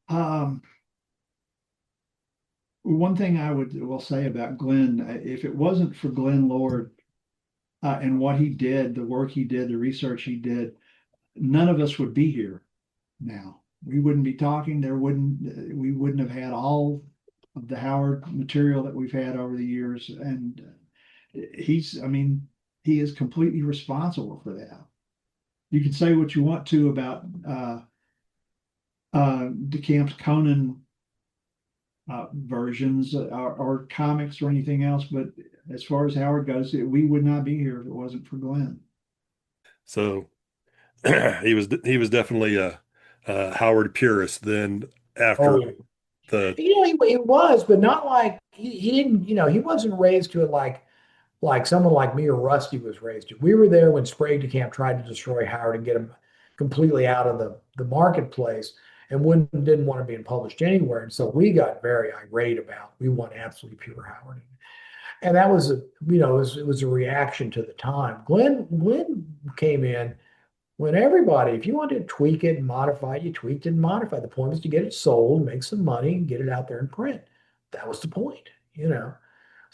Um, One thing I will say about Glenn, if it wasn't for Glenn Lord and what he did, the work he did, the research he did, none of us would be here now. We wouldn't be talking. We wouldn't have had all of the Howard material that we've had over the years. And I mean, he is completely responsible for that. You can say what you want to about DeCamp's Conan versions or comics or anything else, but as far as Howard goes, we would not be here if it wasn't for Glenn. So he was definitely a Howard purist. Then Oh after yeah. the He was, but not like he didn't, he wasn't raised to it like someone like me or Rusty was raised to. We were there when Sprague de Camp tried to destroy Howard and get him completely out of the marketplace and didn't want to be published anywhere. And so we got very irate about we want absolutely pure Howard. And that was it was a reaction to the time. Glenn came in when everybody, if you wanted to tweak it and modify it, you tweaked it and modified. The point was to get it sold, make some money, and get it out there in print. That was the point. So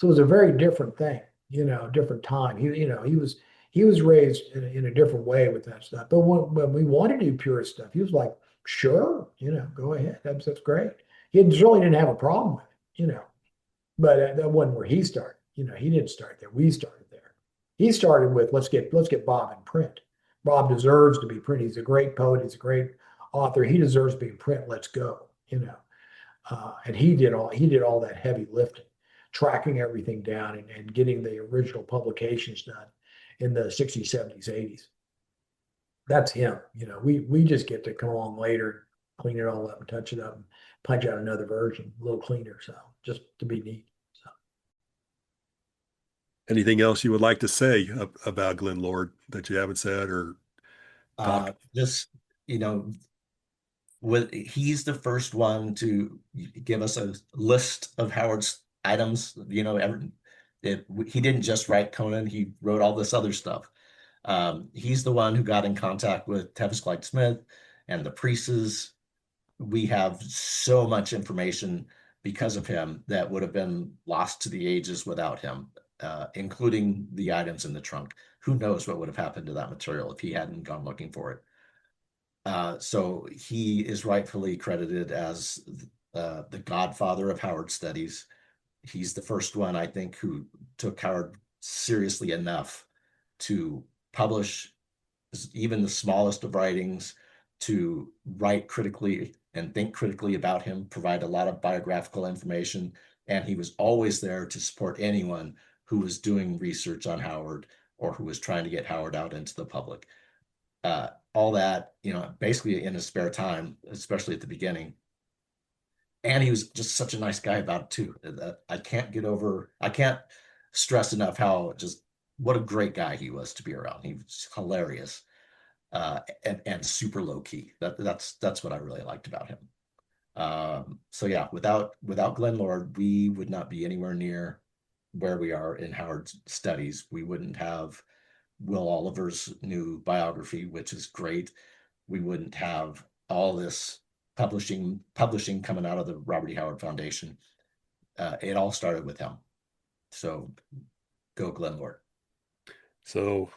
it was a very different thing, different time. He was raised in a different way with that stuff. But when we wanted to do pure stuff, he was like, sure, go ahead. That's great. He certainly didn't have a problem with it. But that wasn't where he started. He didn't start there. We started there. He started with let's get Bob in print. Bob deserves to be printed. He's a great poet. He's a great author. He deserves to be in print. Let's go. And he did all that heavy lifting, tracking everything down and getting the original publications done in the 60s, 70s, 80s. That's him. We just get to come along later, clean it all up and touch it up and punch out another version, a little cleaner. So just to be neat. So anything else you would like to say about Glenn Lord that you haven't said or talked? Just, you know, he's the first one to give us a list of Howard's items. He didn't just write Conan, he wrote all this other stuff. He's the one who got in contact with Tevis Clyde Smith and the Priestes. We have so much information because of him that would have been lost to the ages without him, including the items in the trunk. Who knows what would have happened to that material if he hadn't gone looking for it. So he is rightfully credited as the godfather of Howard studies. He's the first one, I think, who took Howard seriously enough to publish even the smallest of writings, to write critically and think critically about him, provide a lot of biographical information. And he was always there to support anyone who was doing research on Howard or who was trying to get Howard out into the public. All that, basically in his spare time, especially at the beginning. And he was just such a nice guy about it too. I can't stress enough what a great guy he was to be around. He was hilarious, and super low key. That's what I really liked about him. So yeah, without Glenn Lord, we would not be anywhere near where we are in Howard's studies. We wouldn't have Will Oliver's new biography, which is great. We wouldn't have all this publishing coming out of the Robert E. Howard Foundation. It all started with him. So go Glenn Lord. So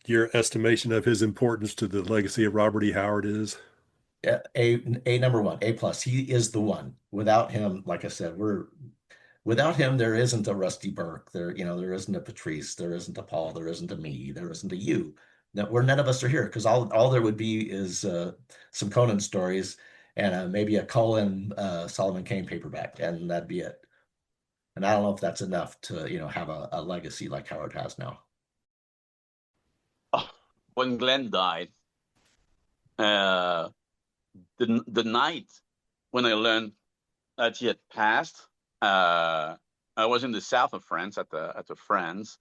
your estimation of his importance to the legacy of Robert E. Howard is? A number one, A plus. He is the one. Without him, like I said, without him, there isn't a Rusty Burke. There isn't a Patrice. There isn't a Paul. There isn't a me. There isn't a you. Where none of us are here, because all there would be is some Conan stories and maybe a Cullen Solomon Kane paperback, and that'd be it. And I don't know if that's enough to have a legacy like Howard has now. When Glenn died, the night when I learned that he had passed, I was in the south of France at the friends,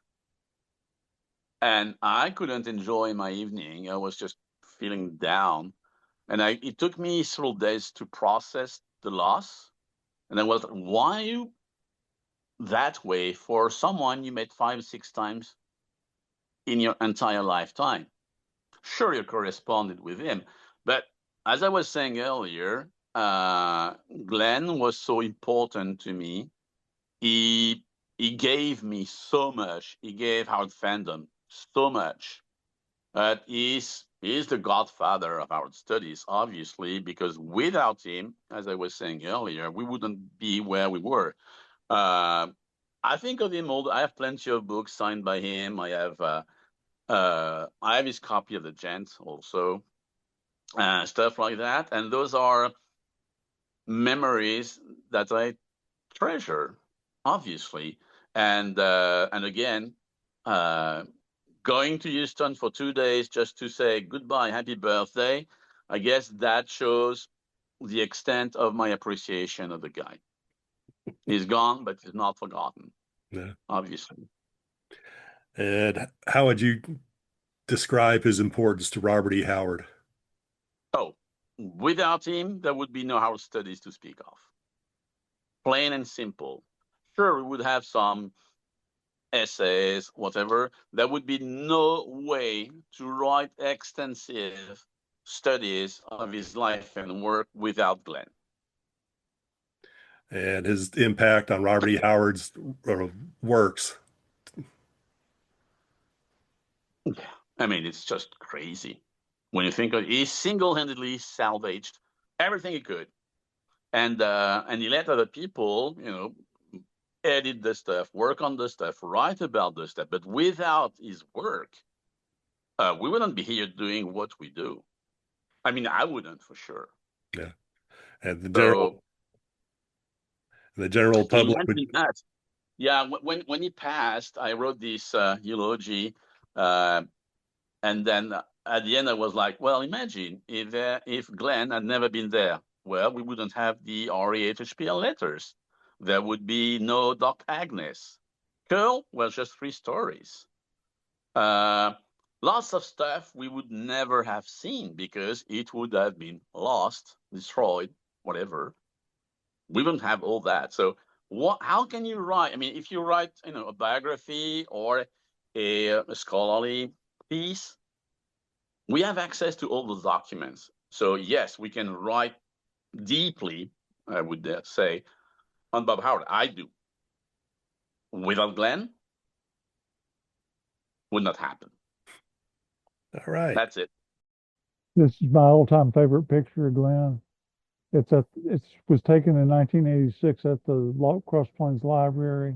and I couldn't enjoy my evening. I was just feeling down, and it took me several days to process the loss. And I was, why you that way for someone you met 5-6 times in your entire lifetime? Sure, you corresponded with him, but as I was saying earlier, Glenn was so important to me. He gave me so much. He gave our fandom so much. He's the godfather of our studies, obviously, because without him, as I was saying earlier, we wouldn't be where we were. I think of him I have plenty of books signed by him. I have his copy of the Gent also, stuff like that, and those are memories that I treasure, obviously. And again, going to Houston for 2 days just to say goodbye, happy birthday, I guess that shows the extent of my appreciation of the guy. He's gone, but he's not forgotten. Yeah. Obviously. And how would you describe his importance to Robert E. Howard? Oh, without him, there would be no Howard studies to speak of. Plain and simple. Sure, we would have some essays, whatever. There would be no way to write extensive studies of his life and work without Glenn. And his impact on Robert E. Howard's works. I mean, it's just crazy. When you think of it, he single-handedly salvaged everything he could. And he let other people, edit the stuff, work on the stuff, write about the stuff. But without his work, we wouldn't be here doing what we do. I mean, I wouldn't for sure. Yeah. And the general public would... Yeah, when he passed, I wrote this eulogy, and then at the end I was like, well, imagine if Glenn had never been there. Well, we wouldn't have the REHHPL letters. There would be no Doc Agnes. Curl, well, just 3 stories. Lots of stuff we would never have seen because it would have been lost, destroyed, whatever. We wouldn't have all that. So how can you write? I mean, if you write, a biography or a scholarly piece, we have access to all those documents. So yes, we can write deeply, I would say, on Bob Howard. I do. Without Glenn, would not happen. All right. That's it. This is my all-time favorite picture of Glenn. It was taken in 1986 at the Cross Plains Library.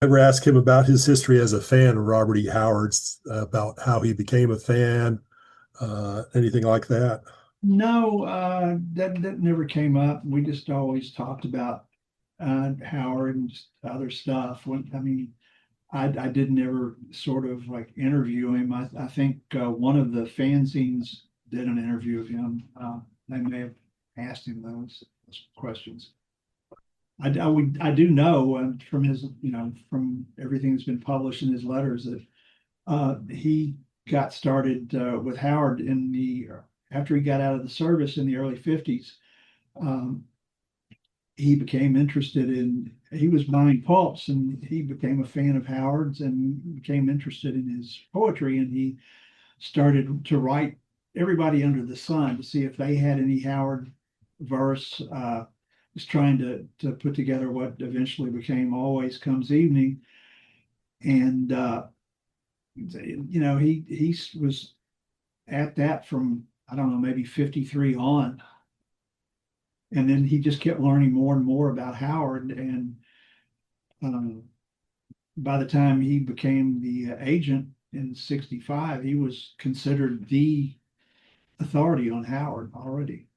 Ever ask him about his history as a fan of Robert E. Howard's, about how he became a fan, anything like that? No, that never came up. We just always talked about Howard and other stuff. I did never sort of like interview him. I think one of the fanzines did an interview of him. They may have asked him those. those questions. I do know from his, from everything that's been published in his letters that he got started with Howard after he got out of the service in the early 50s. He became interested he was buying pulps, and he became a fan of Howard's and became interested in his poetry, and he started to write everybody under the sun to see if they had any Howard verse. Was trying to put together what eventually became Always Comes Evening. And he was at that from, I don't know, maybe 53 on. And then he just kept learning more and more about Howard. And by the time he became the agent in 65, he was considered the authority on Howard already.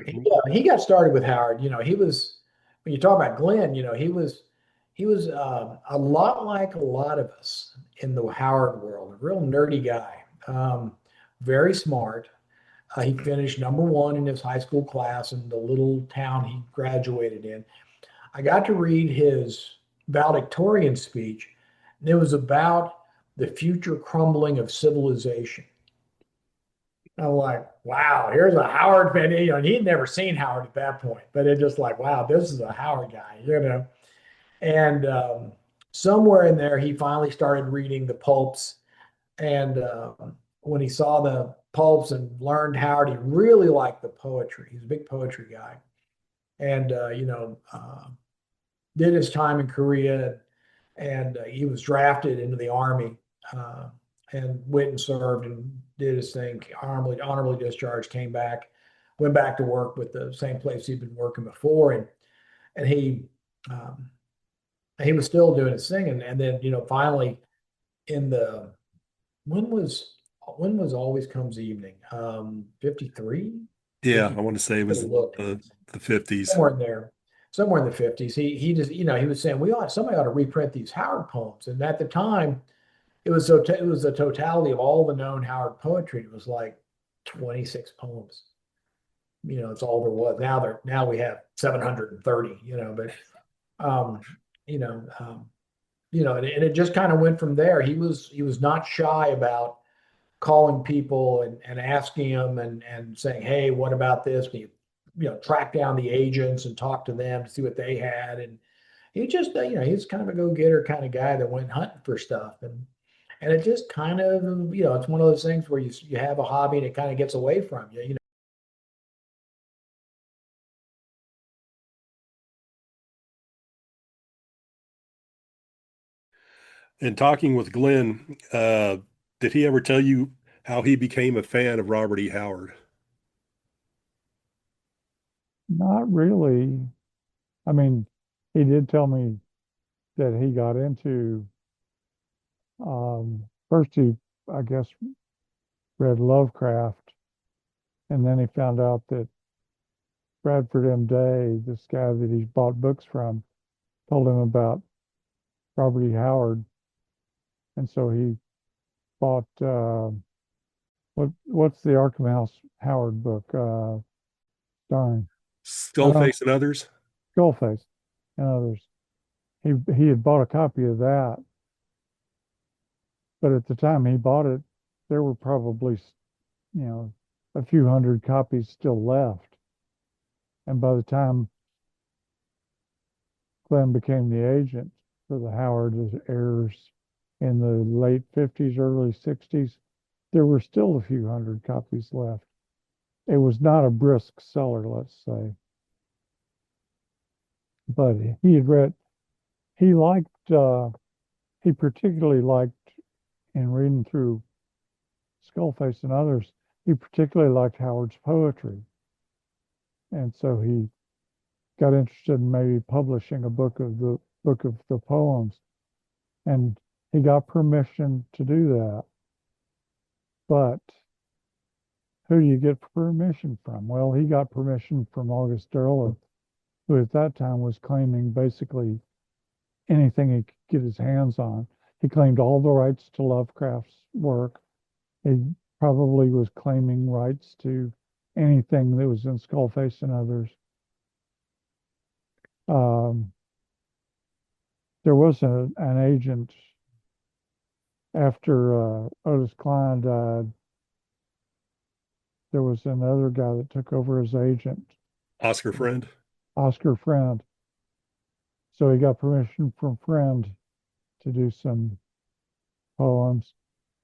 Yeah, he got started with Howard. He was, when you talk about Glenn, he was a lot like a lot of us in the Howard world, a real nerdy guy, very smart. He finished #1 in his high school class in the little town he graduated in. I got to read his valedictorian speech, and it was about the future crumbling of civilization. I'm like, wow, here's a Howard fan. And he'd never seen Howard at that point, but it just like, wow, this is a Howard guy. And somewhere in there, he finally started reading the pulps. And when he saw the pulps and learned Howard, he really liked the poetry. He's a big poetry guy. And, did his time in Korea, and he was drafted into the Army and went and served and did his thing, honorably discharged, came back, went back to work with the same place he'd been working before. And he was still doing his thing. And then, finally in the, when was Always Comes Evening? 53? Yeah, I want to say it was the 50s. Somewhere in the 50s. He just, he was saying somebody ought to reprint these Howard poems. And at the time, it was the totality of all the known Howard poetry. It was like 26 poems. It's all there was. Now we have 730. And it just kind of went from there. He was not shy about calling people and asking them and saying, hey, what about this? And track down the agents and talk to them to see what they had. And he just, he's kind of a go-getter kind of guy that went hunting for stuff. And it just kind of, it's one of those things where you have a hobby and it kind of gets away from you. In talking with Glenn, did he ever tell you how he became a fan of Robert E. Howard? Not really. I mean, he did tell me that he got into, first he, I guess, read Lovecraft, and then he found out that Bradford M. Day, this guy that he bought books from, told him about Robert E. Howard, and so he bought what's the Arkham House Howard book? Darn, Skullface and Others? Skullface and Others. He had bought a copy of that, but at the time he bought it, there were probably a few hundred copies still left, and by the time Glenn became the agent for the Howard heirs in the late 50s, early 60s, there were still a few hundred copies left. It was not a brisk seller, let's say. But he had read, he liked, he particularly liked, in reading through Skullface and Others, he particularly liked Howard's poetry. And so he got interested in maybe publishing a book of the poems. And he got permission to do that. But who do you get permission from? Well, he got permission from August Derleth, who at that time was claiming basically anything he could get his hands on. He claimed all the rights to Lovecraft's work. He probably was claiming rights to anything that was in Skullface and Others. There was an agent after Otis Klein died. There was another guy that took over as agent, Oscar Friend. Oscar Friend. So he got permission from Friend to do some poems.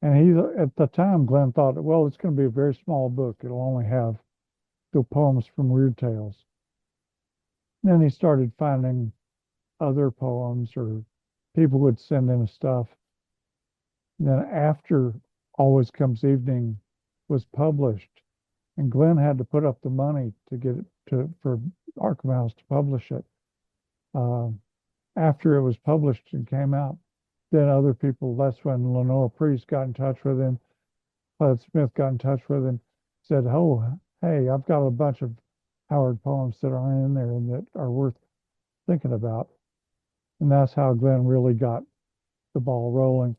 And he, at the time, Glenn thought, well, it's going to be a very small book. It'll only have the poems from Weird Tales. Then he started finding other poems, or people would send in stuff. And then after Always Comes Evening was published, and Glenn had to put up the money to get it for Arkham House to publish it. After it was published and came out, then other people, that's when Lenore Priest got in touch with him. Clyde Smith got in touch with him, said, oh, hey, I've got a bunch of Howard poems that aren't in there and that are worth thinking about. And that's how Glenn really got the ball rolling.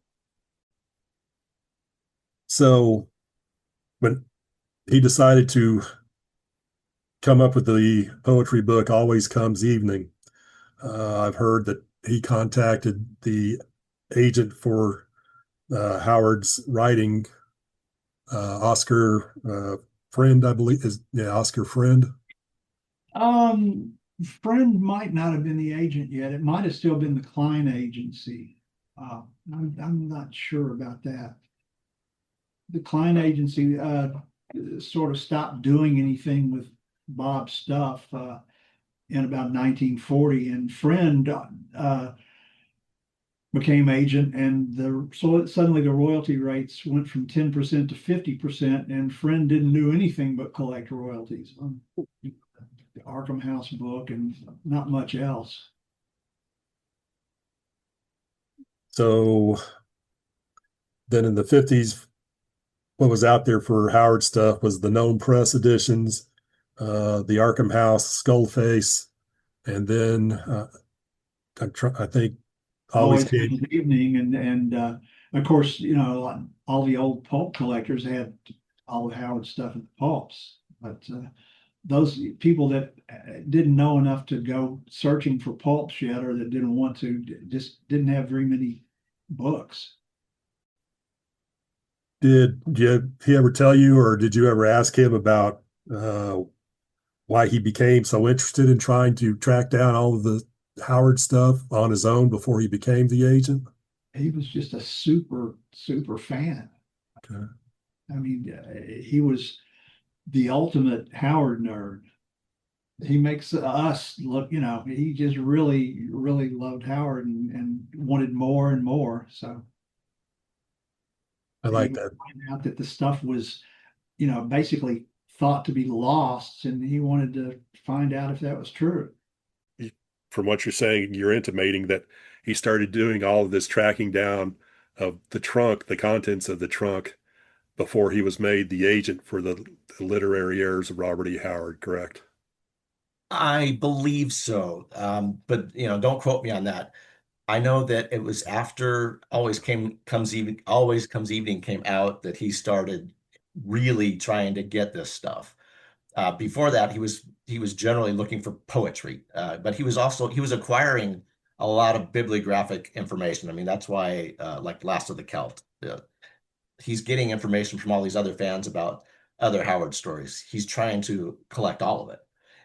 So when he decided to come up with the poetry book, Always Comes Evening, I've heard that he contacted the agent for Howard's writing, Oscar Friend, I believe Oscar Friend. Friend might not have been the agent yet. It might have still been the Klein agency. I'm not sure about that. The Klein agency sort of stopped doing anything with Bob's stuff in about 1940, and Friend became agent, and so suddenly the royalty rates went from 10% to 50%, and Friend didn't do anything but collect royalties on the Arkham House book and not much else. So then in the 50s, what was out there for Howard stuff was the known press editions, the Arkham House, Skullface, and then I think Always Comes Evening, and of course, all the old pulp collectors had all the Howard stuff at the pulps, but those people that didn't know enough to go searching for pulps yet, or that didn't want to, just didn't have very many books. Did he ever tell you, or did you ever ask him about why he became so interested in trying to track down all of the Howard stuff on his own before he became the agent? He was just a super fan. Okay. I mean, he was the ultimate Howard nerd. He makes us look, he just really loved Howard and wanted more and more. So I like that. Find out that the stuff was, basically thought to be lost, and he wanted to find out if that was true. From what you're saying, you're intimating that he started doing all of this tracking down of the trunk, the contents of the trunk, before he was made the agent for the literary heirs of Robert E. Howard, correct? I believe so. But don't quote me on that. I know that it was after Always Comes Evening came out that he started really trying to get this stuff. Before that, he was generally looking for poetry, but he was acquiring a lot of bibliographic information. I mean, that's why like Last of the Celt, he's getting information from all these other fans about other Howard stories. He's trying to collect all of it,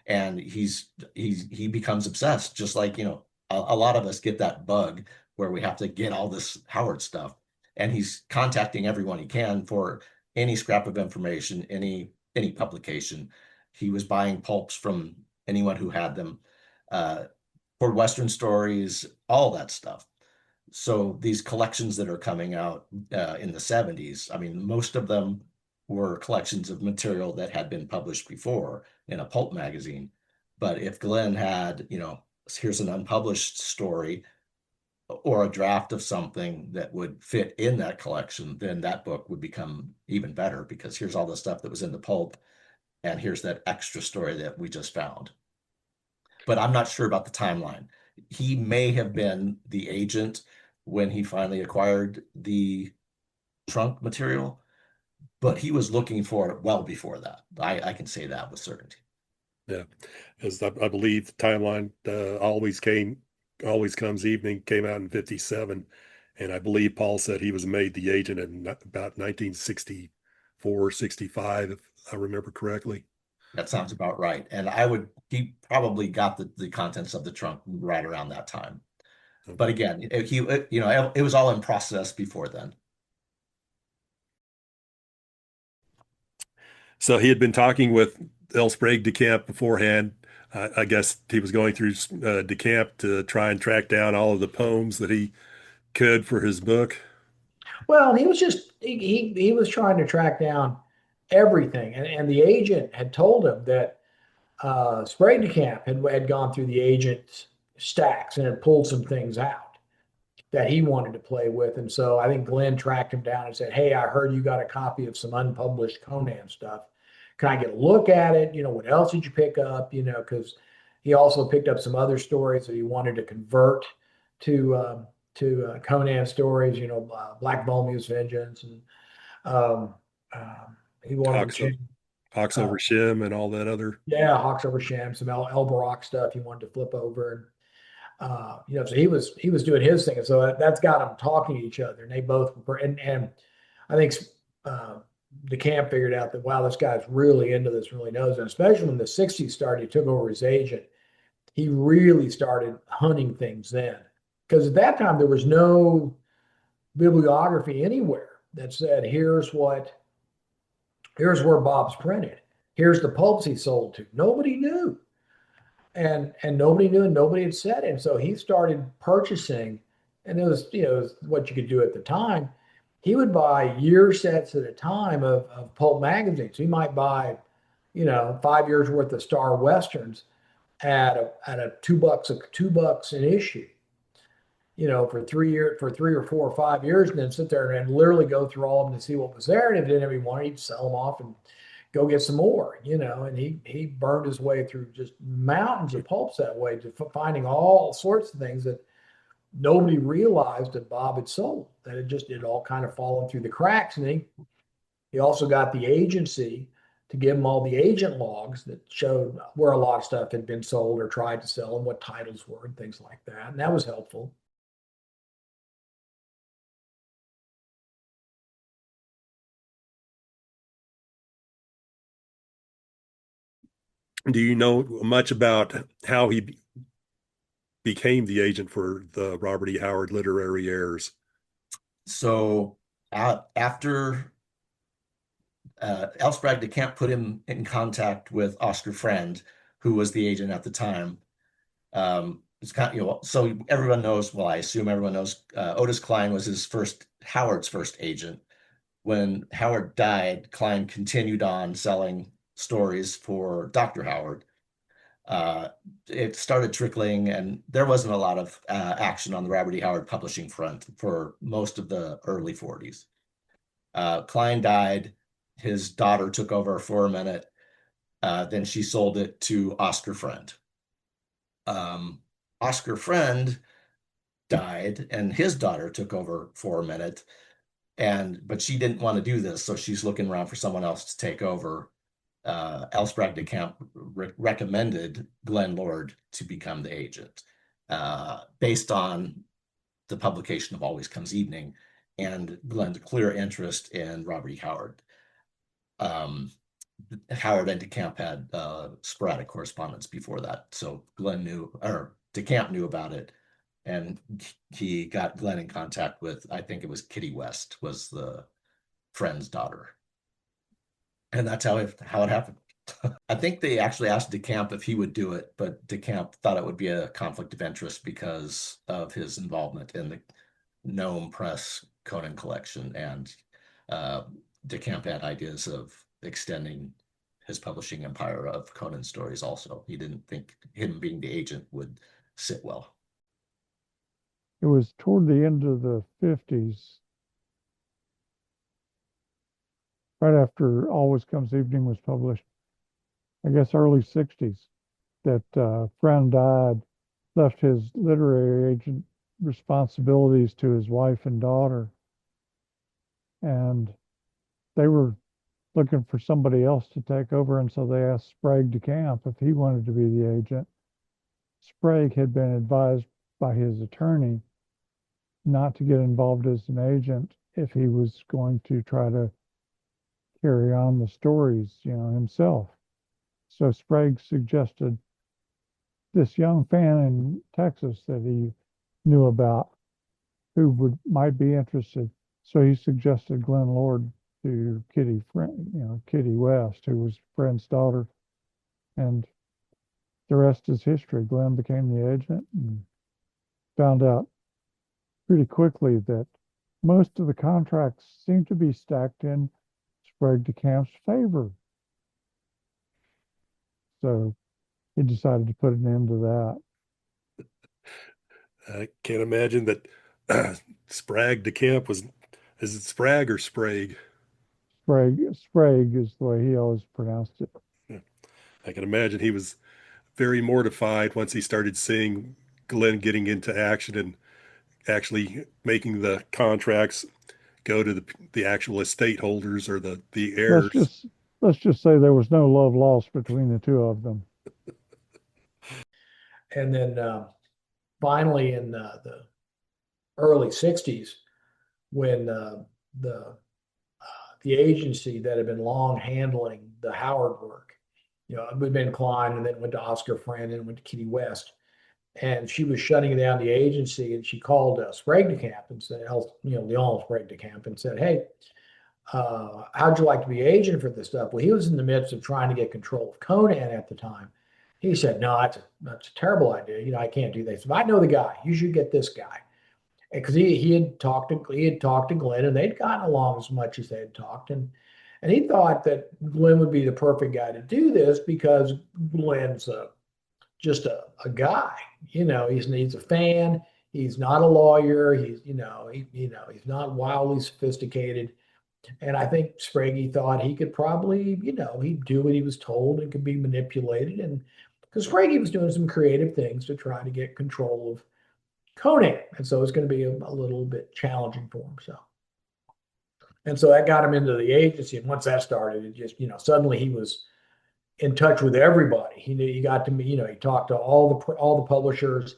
and he becomes obsessed, just like a lot of us get that bug where we have to get all this Howard stuff, and he's contacting everyone he can for any scrap of information, any publication. He was buying pulps from anyone who had them for Western stories, all that stuff. So these collections that are coming out in the 70s, I mean, most of them were collections of material that had been published before in a pulp magazine. But if Glenn had, here's an unpublished story or a draft of something that would fit in that collection, then that book would become even better, because here's all the stuff that was in the pulp, and here's that extra story that we just found. But I'm not sure about the timeline. He may have been the agent when he finally acquired the trunk material, but he was looking for it well before that. I can say that with certainty. Yeah, as I believe the timeline always comes evening came out in 57, and I believe Paul said he was made the agent in about 1964, 65, if I remember correctly. That sounds about right. And he probably got the contents of the trunk right around that time. But again, it was all in process before then. So he had been talking with L. Sprague de Camp beforehand. I guess he was going through de Camp to try and track down all of the poems that he could for his book. Well, he was just he was trying to track down everything, and the agent had told him that Sprague de Camp had gone through the agent's stacks and had pulled some things out that he wanted to play with. And so I think Glenn tracked him down and said, "Hey, I heard you got a copy of some unpublished Conan stuff. Can I get a look at it? What else did you pick up? Because he also picked up some other stories that he wanted to convert to Conan stories. Black Volmu's Vengeance, and um, he wanted Hawks, to change. Hawks over Shim and all that other. Yeah, Hawks over Sham, some El Barak stuff he wanted to flip over. So he was doing his thing, and so that's got them talking to each other, and they both were, and I think uh, the camp figured out that wow, this guy's really into this, really knows it. Especially when the '60s started, he took over his agent. He really started hunting things then, because at that time there was no bibliography anywhere that said here's where Bob's printed, here's the pulps he sold to. Nobody knew. And nobody knew, and nobody had said it. And so he started purchasing, and it was what you could do at the time. He would buy year sets at a time of pulp magazines. He might buy 5 years worth of Star Westerns at $2 an issue, for 3 years, for 3 or 4 or 5 years, and then sit there and literally go through all of them to see what was there. And if he didn't have any one, he'd sell them off and go get some more, and he burned his way through just mountains of pulps that way, to finding all sorts of things that nobody realized that Bob had sold, that it all kind of fallen through the cracks. And he also got the agency to give him all the agent logs that showed where a lot of stuff had been sold or tried to sell and what titles were and things like that. And that was helpful. Do you know much about how he became the agent for the Robert E. Howard literary heirs? So after L. Sprague de Camp put him in contact with Oscar Friend, who was the agent at the time. It's kind of, so everyone knows, well, I assume everyone knows, Otis Klein was Howard's first agent. When Howard died, Klein continued on selling stories for Dr. Howard. It started trickling, and there wasn't a lot of action on the Robert E. Howard publishing front for most of the early 40s. Klein died. His daughter took over for a minute. Then she sold it to Oscar Friend. Oscar Friend died, and his daughter took over for a minute. But she didn't want to do this, so she's looking around for someone else to take over. L. Sprague de Camp recommended Glenn Lord to become the agent, based on the publication of Always Comes Evening and Glenn's clear interest in Robert E. Howard. Howard and de Camp had sporadic correspondence before that, so Glenn knew, or de Camp knew about it, and he got Glenn in contact with, I think it was Kitty West, was the Friend's daughter. And that's how it happened. I think they actually asked de Camp if he would do it, but de Camp thought it would be a conflict of interest because of his involvement in the Gnome Press Conan collection. And de Camp had ideas of extending his publishing empire of Conan stories also. He didn't think him being the agent would sit well. It was toward the end of the 50s, right after Always Comes Evening was published, I guess early 60s, that Friend died, left his literary agent responsibilities to his wife and daughter. And they were looking for somebody else to take over, and so they asked Sprague de Camp if he wanted to be the agent. Sprague had been advised by his attorney not to get involved as an agent if he was going to try to carry on the stories, himself. So Sprague suggested this young fan in Texas that he knew about who might be interested. So he suggested Glenn Lord to Kitty West, who was Friend's daughter, and the rest is history. Glenn became the agent and found out pretty quickly that most of the contracts seemed to be stacked in Sprague de Camp's favor. So he decided to put an end to that. I can't imagine that Sprague de Camp is it Sprague or Sprague? Sprague is the way he always pronounced it. I can imagine he was very mortified once he started seeing Glenn getting into action and actually making the contracts go to the actual estate holders or the heirs. Let's just say there was no love lost between the two of them. And then finally in the early 60s, when the agency that had been long handling the Howard work, it had been Klein, and then went to Oscar Friend, and went to Kitty West, and she was shutting down the agency, and she called Sprague de Camp and said, Leon Sprague de Camp, and said, "Hey, how'd you like to be agent for this stuff?" Well, he was in the midst of trying to get control of Conan at the time. He said, "No, that's a terrible idea. I can't do this. If I know the guy, you should get this guy." Because he had talked to Glenn, and they'd gotten along as much as they had talked, and he thought that Glenn would be the perfect guy to do this because Glenn's just a guy. He's a fan. He's not a lawyer. He's not wildly sophisticated. And I think Sprague thought he could probably, he'd do what he was told and could be manipulated. And because Sprague was doing some creative things to try to get control of Conan. And so it's going to be a little bit challenging for him. And so that got him into the agency. And once that started, it just, suddenly he was in touch with everybody. He got to, he talked to all the publishers,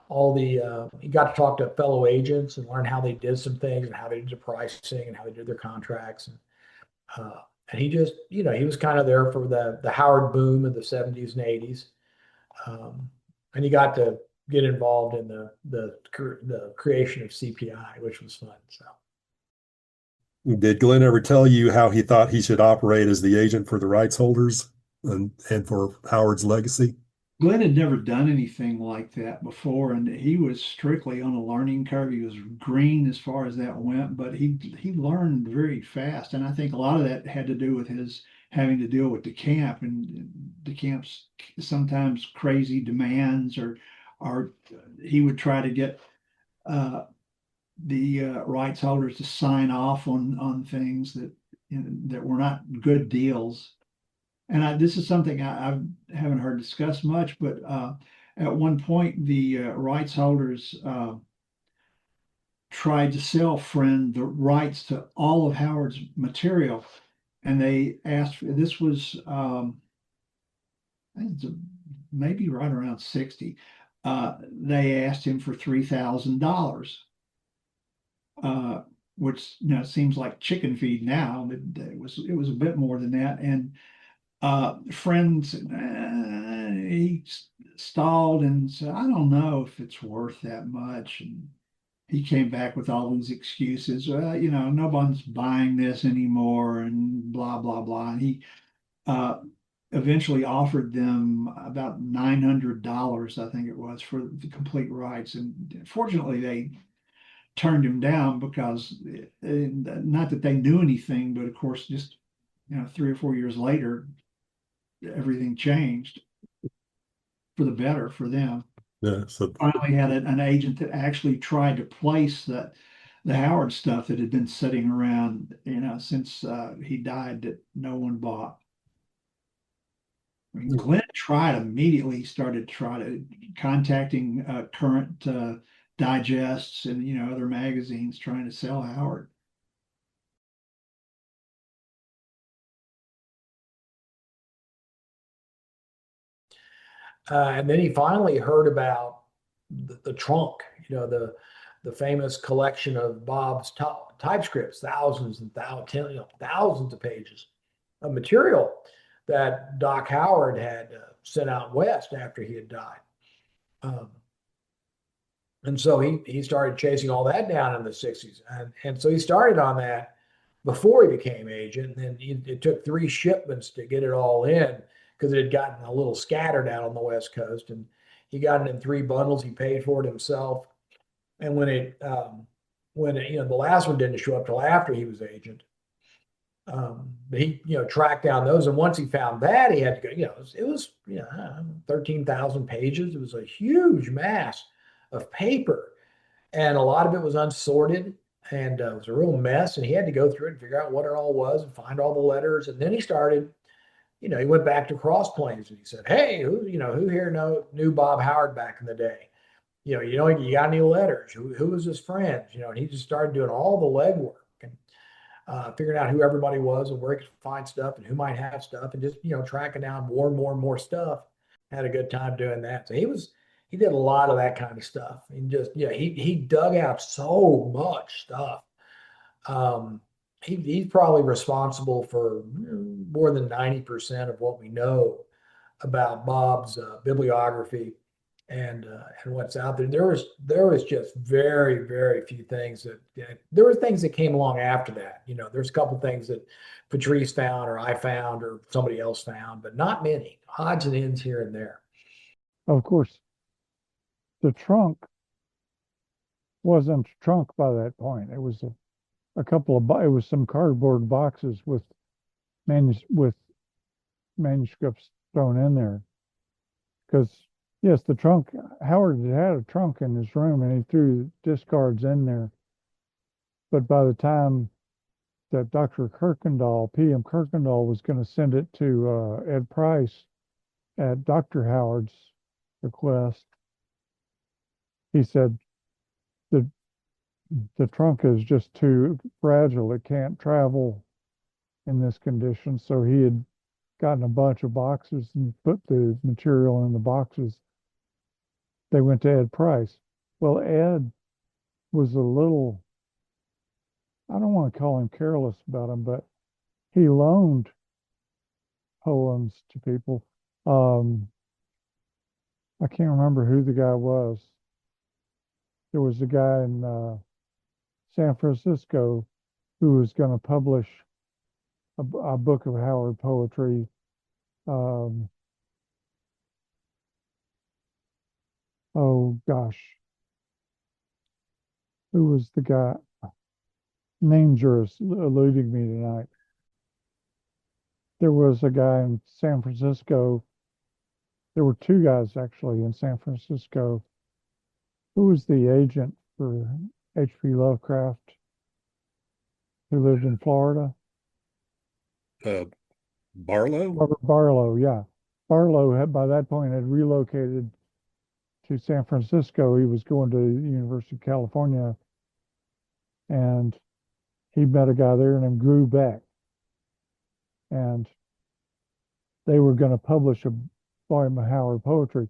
he got to talk to fellow agents and learn how they did some things and how they did the pricing and how they did their contracts. And he just, he was kind of there for the Howard boom of the 70s and 80s. And he got to get involved in the creation of CPI, which was fun. So. Did Glenn ever tell you how he thought he should operate as the agent for the rights holders and for Howard's legacy? Glenn had never done anything like that before, and he was strictly on a learning curve. He was green as far as that went, but he learned very fast. And I think a lot of that had to do with his having to deal with the camp and the camp's sometimes crazy demands, or he would try to get the rights holders to sign off on things that were not good deals. And this is something I haven't heard discussed much, but at one point the rights holders tried to sell Friend the rights to all of Howard's material, and they asked. This was I think it's maybe right around 60. They asked him for $3,000. Which seems like chicken feed now, but it was a bit more than that. And Friends, he stalled and said, "I don't know if it's worth that much." And he came back with all these excuses. No one's buying this anymore, and blah blah blah. And he eventually offered them about $900, I think it was, for the complete rights. And fortunately, they turned him down because not that they knew anything, but of course, just 3 or 4 years later, everything changed for the better for them. Yeah, so Finally had an agent that actually tried to place the Howard stuff that had been sitting around, since he died, that no one bought. I mean, Glenn tried immediately. He started contacting current digests and other magazines trying to sell Howard. And then he finally heard about the trunk, the famous collection of Bob's typescripts, thousands and thousands of pages of material that Doc Howard had sent out west after he had died. And so he started chasing all that down in the 60s. And so he started on that before he became agent. And then it took 3 shipments to get it all in because it had gotten a little scattered out on the West Coast. And he got it in 3 bundles. He paid for it himself. And the last one didn't show up till after he was agent. But he, tracked down those. And once he found that, he had to go, it was 13,000 pages. It was a huge mass of paper. And a lot of it was unsorted, and it was a real mess. And he had to go through it and figure out what it all was and find all the letters. And then he started, he went back to Cross Plains and he said, "Hey, who here knew Bob Howard back in the day? You got any letters? Who was his friends? And he just started doing all the legwork and figuring out who everybody was and where he could find stuff and who might have stuff, and just, tracking down more and more and more stuff. Had a good time doing that. So he did a lot of that kind of stuff. And just, he dug out so much stuff. He's probably responsible for more than 90% of what we know about Bob's bibliography and what's out there. There was just very, very few things that there were things that came along after that. There's a couple things that Patrice found or I found or somebody else found, but not many. Odds and ends here and there. Of course, the trunk wasn't a trunk by that point. It was a couple of, it was some cardboard boxes with manuscripts thrown in there. Because, yes, the trunk, Howard had a trunk in his room and he threw discards in there. But by the time that Dr. Kirkendall, P.M. Kirkendall, was going to send it to Ed Price at Dr. Howard's request, he said the trunk is just too fragile. It can't travel in this condition. So he had gotten a bunch of boxes and put the material in the boxes. They went to Ed Price. Well, Ed was a little, I don't want to call him careless about him, but he loaned poems to people. I can't remember who the guy was. There was a guy in San Francisco who was going to publish a book of Howard poetry. Oh gosh, who was the guy? Names are eluding me tonight. There was a guy in San Francisco. There were 2 guys actually in San Francisco. Who was the agent for H.P. Lovecraft who lived in Florida? Barlow? Robert Barlow, yeah. Barlow had, by that point, had relocated to San Francisco. He was going to the University of California, and he met a guy there named Drew Beck. And they were going to publish a volume of Howard poetry.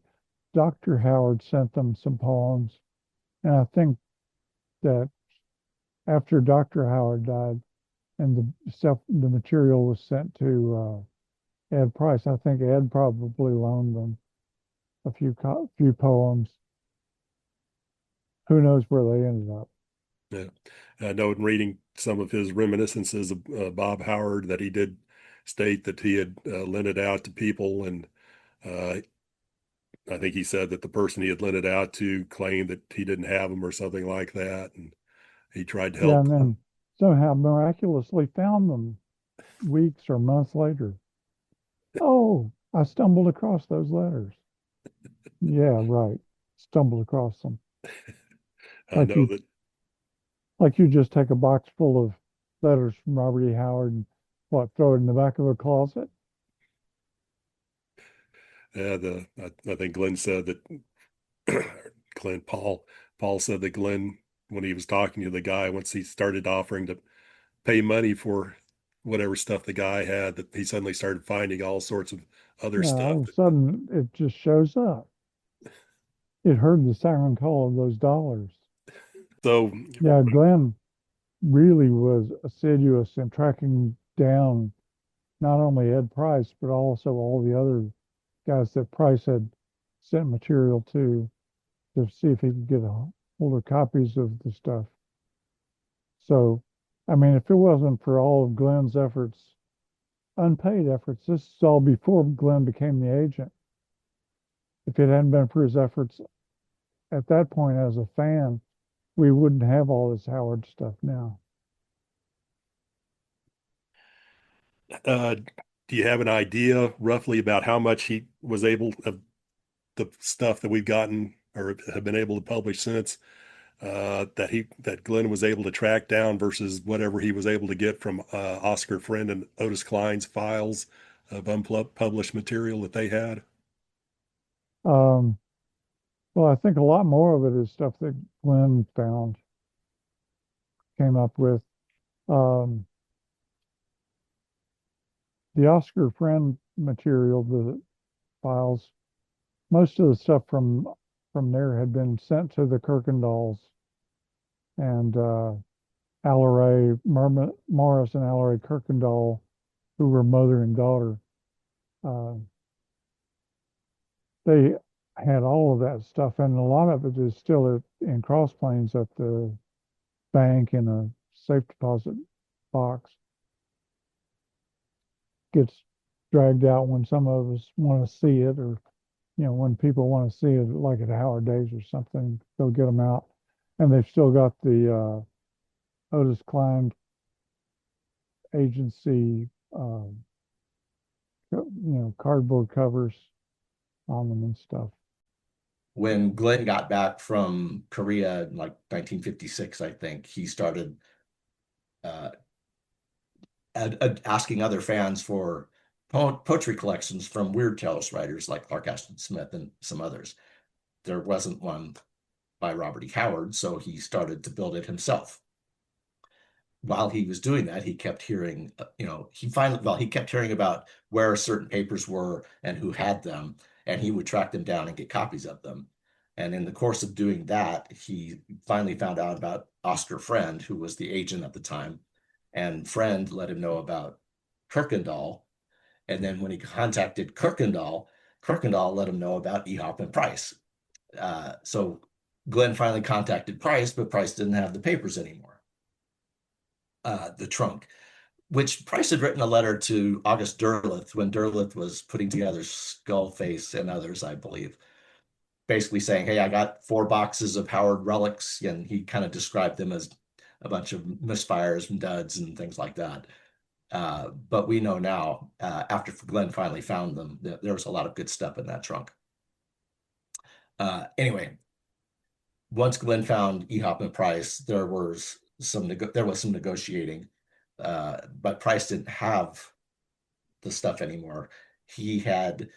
Dr. Howard sent them some poems, and I think that after Dr. Howard died and the material was sent to Ed Price, I think Ed probably loaned them a few poems. Who knows where they ended up? Yeah, I know in reading some of his reminiscences of Bob Howard that he did state that he had lent it out to people, and I think he said that the person he had lent it out to claimed that he didn't have them or something like that, and he tried to help. Yeah, and then somehow miraculously found them weeks or months later. Oh, I stumbled across those letters. Yeah, right. Stumbled across them. I know that. Like you just take a box full of letters from Robert E. Howard and throw it in the back of a closet? Yeah, I think Glenn said that Paul said that Glenn, when he was talking to the guy, once he started offering to pay money for whatever stuff the guy had, that he suddenly started finding all sorts of other Yeah, stuff. all of a sudden it just shows up. It heard the siren call of those dollars. So Yeah, Glenn really was assiduous in tracking down not only Ed Price, but also all the other guys that Price had sent material to see if he could get a hold of copies of the stuff. So, I mean, if it wasn't for all of Glenn's efforts, unpaid efforts, this is all before Glenn became the agent. If it hadn't been for his efforts at that point as a fan, we wouldn't have all this Howard stuff now. do you have an idea roughly about how much he was able of the stuff that we've gotten or have been able to publish since, that Glenn was able to track down versus whatever he was able to get from Oscar Friend and Otis Klein's files of unpublished material that they had? Well, I think a lot more of it is stuff that Glenn came up with. The Oscar Friend material, the files, most of the stuff from there had been sent to the Kirkendalls and Alleray, Morris and Alleray Kirkendall, who were mother and daughter. They had all of that stuff, and a lot of it is still in Cross Plains at the bank in a safe deposit box. Gets dragged out when some of us want to see it, or when people want to see it, like at Howard Days or something, they'll get them out. And they've still got the Otis Klein agency, cardboard covers on them and stuff. When Glenn got back from Korea in like 1956, I think, he started asking other fans for poetry collections from Weird Tales writers like Clark Ashton Smith and some others. There wasn't one by Robert E. Howard, so he started to build it himself. While he was doing that, he kept hearing, he kept hearing about where certain papers were and who had them, and he would track them down and get copies of them. And in the course of doing that, he finally found out about Oscar Friend, who was the agent at the time, and Friend let him know about Kirkendall. And then when he contacted Kirkendall let him know about Ehop and Price. So Glenn finally contacted Price, but Price didn't have the papers anymore. The trunk, which Price had written a letter to August Derleth when Derleth was putting together Skullface and others, I believe, basically saying, hey, I got 4 boxes of Howard relics, and he kind of described them as a bunch of misfires and duds and things like that. But we know now, after Glenn finally found them, that there was a lot of good stuff in that trunk. Anyway, once Glenn found Ehop and Price, there was some negotiating, but Price didn't have the stuff anymore. He had,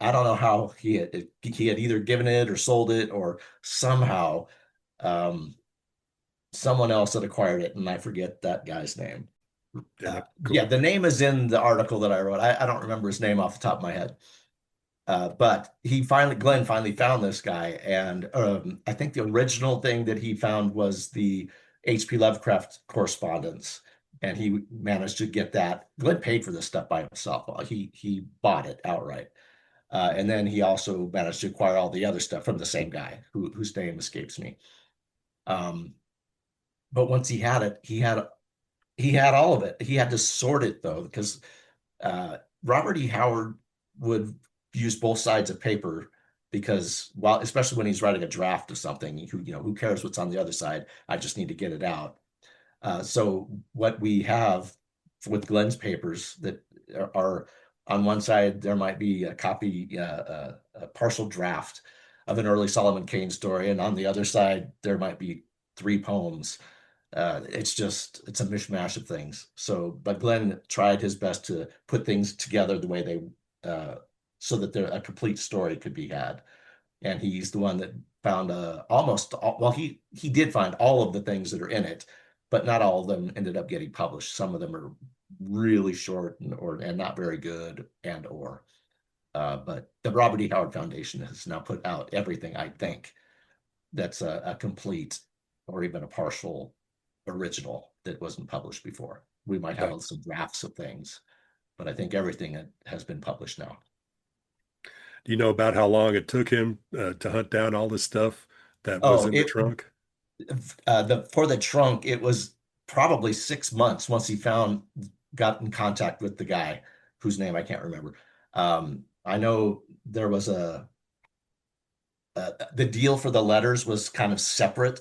I don't know how he had either given it or sold it, or somehow someone else had acquired it, and I forget that guy's name. Cool. Yeah, the name is in the article that I wrote. I don't remember his name off the top of my head. But Glenn finally found this guy, and I think the original thing that he found was the H.P. Lovecraft correspondence, and he managed to get that. Glenn paid for this stuff by himself. He bought it outright, and then he also managed to acquire all the other stuff from the same guy whose name escapes me. But once he had it, he had all of it. He had to sort it though, because Robert E. Howard would use both sides of paper, because especially when he's writing a draft of something, who cares what's on the other side? I just need to get it out. So what we have with Glenn's papers that are on one side, there might be a copy, a partial draft of an early Solomon Kane story, and on the other side, there might be 3 poems. It's a mishmash of things. So, but Glenn tried his best to put things together the way they, so that a complete story could be had. And he's the one that found he did find all of the things that are in it, but not all of them ended up getting published. Some of them are really short and not very good but the Robert E. Howard Foundation has now put out everything, I think, that's a complete or even a partial original that wasn't published before. We might have some drafts of things, but I think everything has been published now. Do you know about how long it took him to hunt down all this stuff that was in the trunk? For the trunk, it was probably 6 months once he got in contact with the guy whose name I can't remember. I know there was the deal for the letters was kind of separate,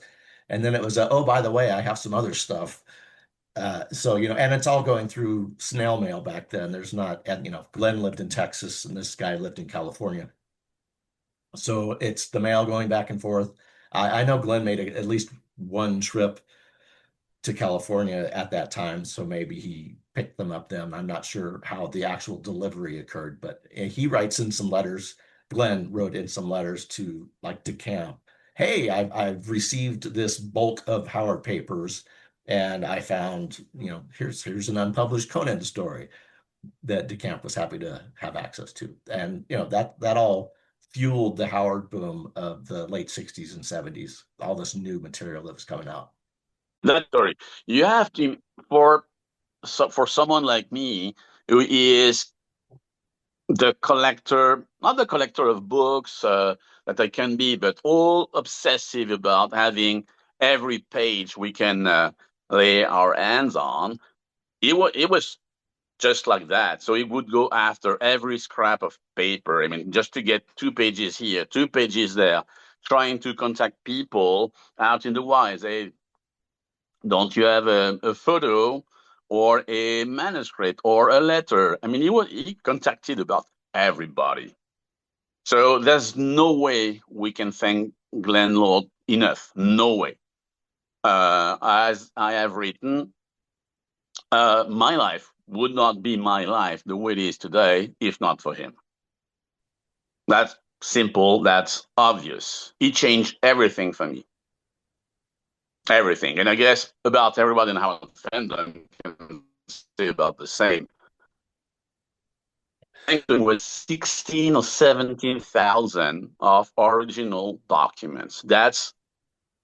and then it was oh, by the way, I have some other stuff. So, and it's all going through snail mail back then. There's not, and Glenn lived in Texas and this guy lived in California. So it's the mail going back and forth. I know Glenn made at least one trip to California at that time, so maybe he picked them up then. I'm not sure how the actual delivery occurred, but he writes in some letters. Glenn wrote in some letters to DeCamp. Hey, I've received this bulk of Howard papers, and I found, here's an unpublished Conan story that DeCamp was happy to have access to. And, that all fueled the Howard boom of the late 60s and 70s, all this new material that was coming out. That story. You have to, for someone like me, who is the collector, not the collector of books that I can be, but all obsessive about having every page we can lay our hands on. It was just like that. So he would go after every scrap of paper. I mean, just to get 2 pages here, 2 pages there, trying to contact people out in the wilds. Hey, don't you have a photo or a manuscript or a letter? I mean, he contacted about everybody. So there's no way we can thank Glenn Lord enough. No way. As I have written, my life would not be my life the way it is today if not for him. That's simple. That's obvious. He changed everything for me. Everything. And I guess about everybody in our fandom can say about the same. With 16 or 17,000 of original documents. That's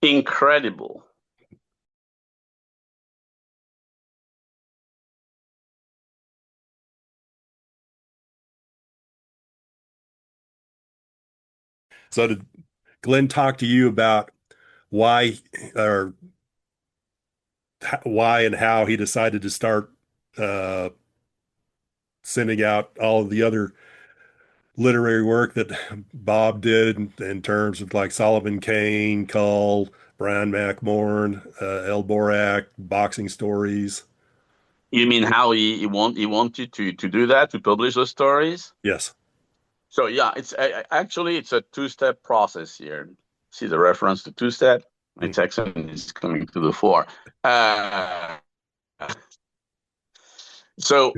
incredible. So did Glenn talk to you about why and how he decided to start sending out all of the other literary work that Bob did in terms of like Solomon Kane, Cull, Brian McMorn, El Borak, boxing stories? You mean how he wanted to do that, to publish those stories? Yes. So yeah, it's actually it's a 2-step process here. See the reference to 2-step? My Texan is coming to the fore. So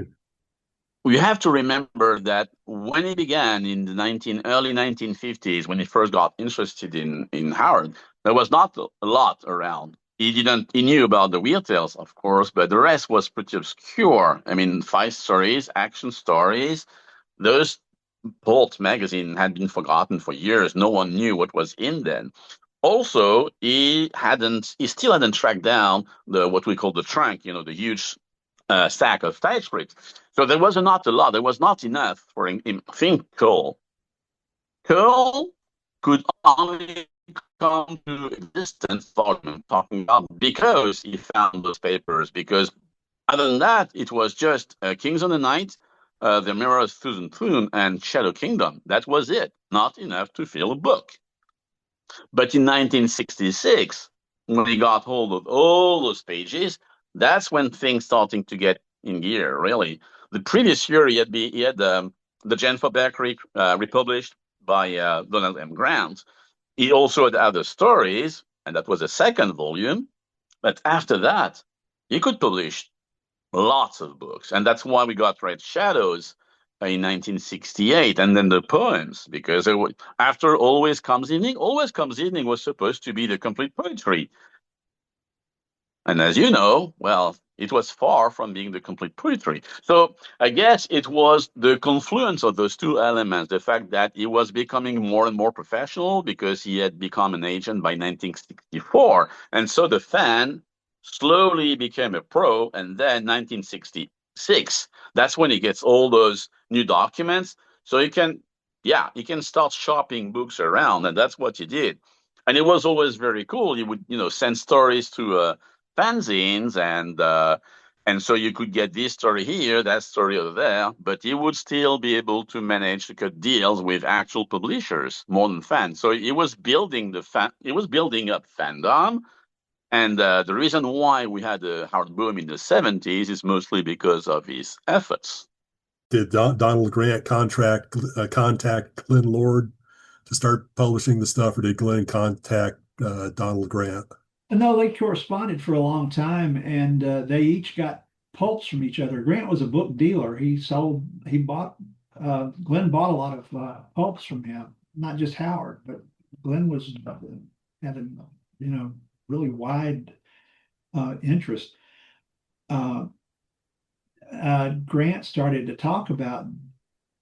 we have to remember that when he began in the early 1950s, when he first got interested in Howard, there was not a lot around. He knew about the Weird Tales, of course, but the rest was pretty obscure. I mean, fight stories, action stories, those Bolt magazine had been forgotten for years. No one knew what was in them. Also, he still hadn't tracked down what we call the trunk, the huge stack of typescript. So there was not a lot. There was not enough for him. I think Cull could only come to existence, volume talking about, because he found those papers. Because other than that, it was just Kings of the Night, The Mirror of Susan Thune, and Shadow Kingdom. That was it. Not enough to fill a book. But in 1966, when he got hold of all those pages, that's when things starting to get in gear, really. The previous year, he had the Jen Fobeck republished by Donald M. Grant. He also had other stories, and that was a second volume. But after that, he could publish lots of books. And that's why we got Red Shadows in 1968, and then the poems, because after Always Comes Evening was supposed to be the complete poetry. And as you know, well, It was far from being the complete poetry. So I guess it was the confluence of those two elements, the fact that he was becoming more and more professional because he had become an agent by 1964. And so the fan slowly became a pro. And then 1966, that's when he gets all those new documents. So he can, yeah, he can start shopping books around. And that's what he did. And it was always very cool. He would, send stories to fanzines, and so you could get this story here, that story over there, but he would still be able to manage to cut deals with actual publishers more than fans. So he was building he was building up fandom. And the reason why we had a hard boom in the 70s is mostly because of his efforts. Did Donald Grant contact Glenn Lord to start publishing the stuff, or did Glenn contact Donald Grant? No, they corresponded for a long time, and they each got pulps from each other. Grant was a book dealer. Glenn bought a lot of pulps from him, not just Howard, but Glenn was had a really wide interest. Grant started to talk about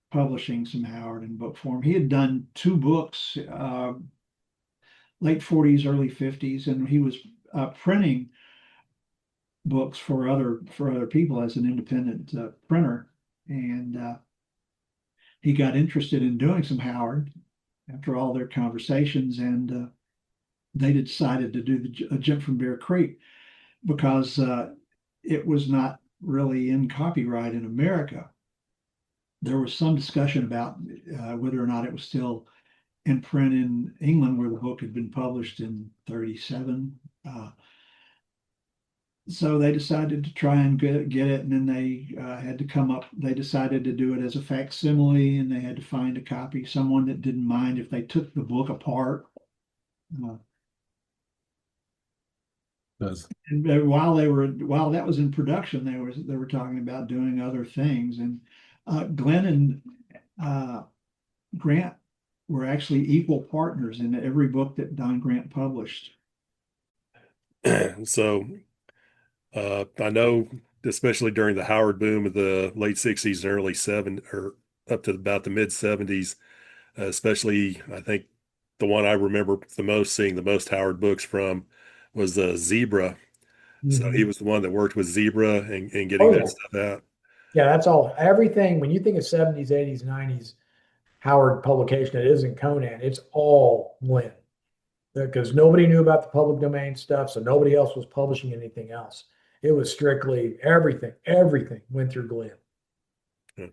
publishing some Howard in book form. He had done 2 books, late 40s, early 50s, and he was printing books for other people as an independent printer. And he got interested in doing some Howard after all their conversations, and they decided to do a Jump from Bear Creek because it was not really in copyright in America. There was some discussion about whether or not it was still in print in England, where the book had been published in 37. So they decided to try and get it, and then they had to they decided to do it as a facsimile, and they had to find a copy, someone that didn't mind if they took the book apart. And while that was in production, they were talking about doing other things, and Glenn and Grant were actually equal partners in every book that Don Grant published. So I know, especially during the Howard boom of the late 60s and early 70s, or up to about the mid 70s, especially, I think the one I remember the most, seeing the most Howard books from, was Zebra. So he was the one that worked with Zebra and getting that stuff out. Yeah, that's all. Everything, when you think of 70s, 80s, 90s Howard publication, it isn't Conan, it's all Glenn. Because nobody knew about the public domain stuff, so nobody else was publishing anything else. It was strictly everything went through Glenn.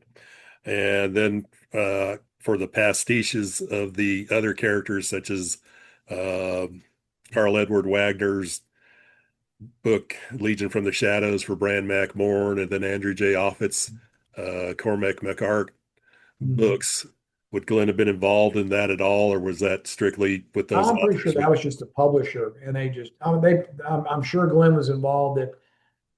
And then for the pastiches of the other characters, such as Carl Edward Wagner's book Legion from the Shadows for Brand McMorn, and then Andrew J. Offutt's Cormac McArt books, would Glenn have been involved in that at all, or was that strictly with those? I'm pretty sure that was just a publisher, and they just, I'm sure Glenn was involved. That,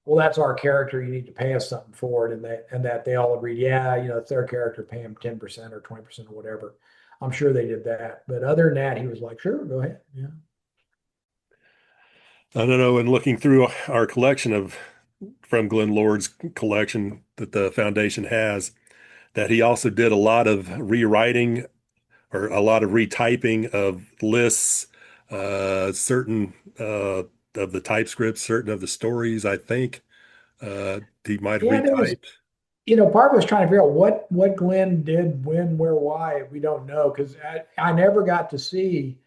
well, that's our character, you need to pay us something for it, and that they all agreed, yeah, it's their character, pay him 10% or 20% or whatever. I'm sure they did that, but other than that, he was like, sure, go ahead. Yeah. I don't know. In looking through our collection from Glenn Lord's collection that the foundation has, that he also did a lot of rewriting or a lot of retyping of lists, certain of the typescripts, certain of the stories, I think he might have retyped. Part of it was trying to figure out what Glenn did, when, where, why. We don't know, because I never got to see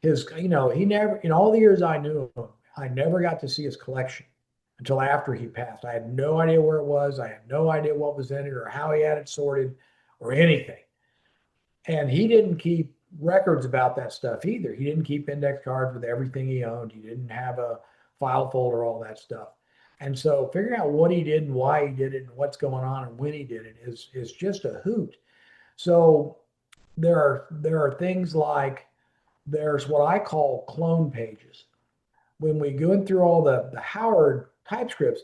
his, he never, in all the years I knew him, I never got to see his collection until after he passed. I had no idea where it was. I had no idea what was in it or how he had it sorted or anything. And he didn't keep records about that stuff either. He didn't keep index cards with everything he owned. He didn't have a file folder, all that stuff. And so figuring out what he did and why he did it and what's going on and when he did it is just a hoot. So there are things like, there's what I call clone pages. When we go through all the Howard typescripts,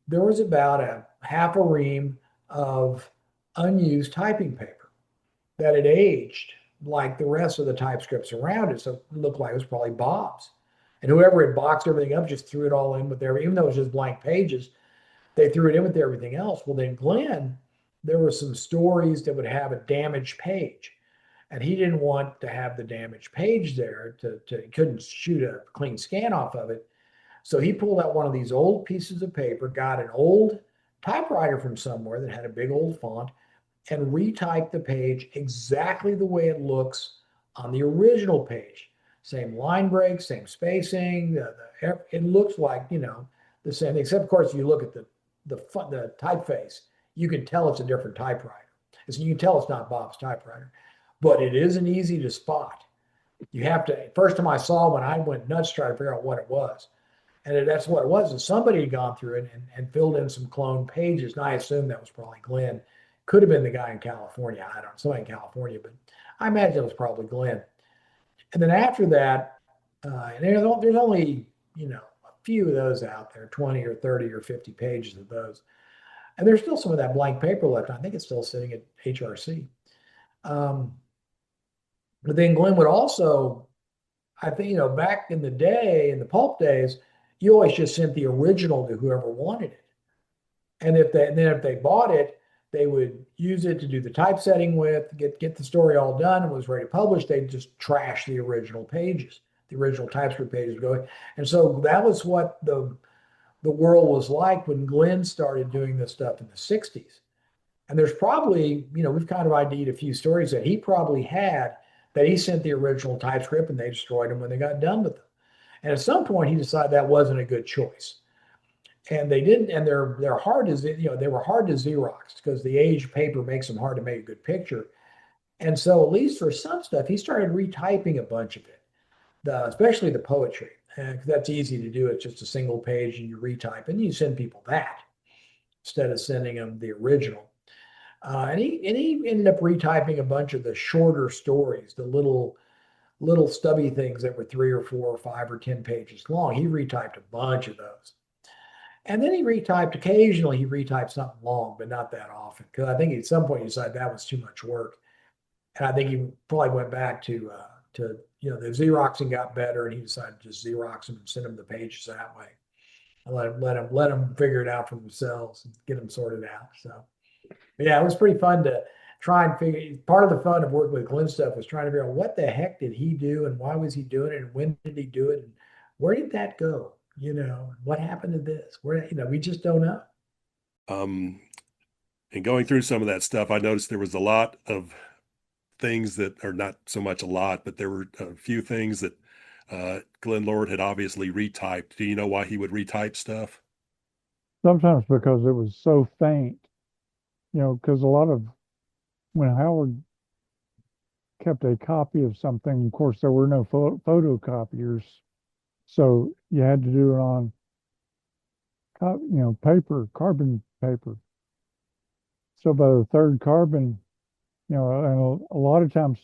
there was about a half a ream of unused typing paper that had aged like the rest of the typescripts around it. So it looked like it was probably Bob's. And whoever had boxed everything up just threw it all in with there, even though it was just blank pages. they threw it in with everything else. Well, then Glenn, there were some stories that would have a damaged page. And he didn't want to have the damaged page there he couldn't shoot a clean scan off of it. So he pulled out one of these old pieces of paper, got an old typewriter from somewhere that had a big old font, and retyped the page exactly the way it looks on the original page. Same line break, same spacing. It looks like, the same, except of course, if you look at the typeface, you can tell it's a different typewriter. So you can tell it's not Bob's typewriter, but it isn't easy to spot. You have to, first time I saw one, I went nuts trying to figure out what it was. And that's what it was. And somebody had gone through it and filled in some clone pages. And I assume that was probably Glenn. Could have been the guy in California. I don't know, somebody in California, but I imagine it was probably Glenn. And then after that, and there's only, a few of those out there, 20 or 30 or 50 pages of those. And there's still some of that blank paper left. I think it's still sitting at HRC. But then Glenn would also, I think, back in the day, in the pulp days, you always just sent the original to whoever wanted it. And if they bought it, they would use it to do the typesetting with, get the story all done and was ready to publish. They'd just trash the original pages, the original TypeScript pages going. And so that was what the world was like when Glenn started doing this stuff in the 60s. And there's probably, we've kind of ID'd a few stories that he probably had that he sent the original TypeScript and they destroyed them when they got done with them. And at some point he decided that wasn't a good choice. And they didn't, and they're hard as, they were hard to Xerox because the age of paper makes them hard to make a good picture. And so at least for some stuff, he started retyping a bunch of it, especially the poetry. And that's easy to do. It's just a single page and you retype and you send people that instead of sending them the original. And he ended up retyping a bunch of the shorter stories, the little stubby things that were 3 or 4 or 5 or 10 pages long. He retyped a bunch of those. And then he occasionally he retyped something long, but not that often. Because I think at some point he decided that was too much work. And I think he probably went back to the Xeroxing got better and he decided to just Xerox them and send them the pages that way. And let them figure it out for themselves and get them sorted out. So yeah, it was pretty fun to try and figure. Part of the fun of working with Glenn stuff was trying to figure out what the heck did he do and why was he doing it and when did he do it and where did that go? What happened to this? Where, we just don't know. And going through some of that stuff, I noticed there was a lot of things that are not so much a lot, but there were a few things that Glenn Lord had obviously retyped. Do you know why he would retype stuff? Sometimes because it was so faint, because a lot of when Howard kept a copy of something, of course, there were no photocopiers. So you had to do it on, paper, carbon paper. So by the third carbon, and a lot of times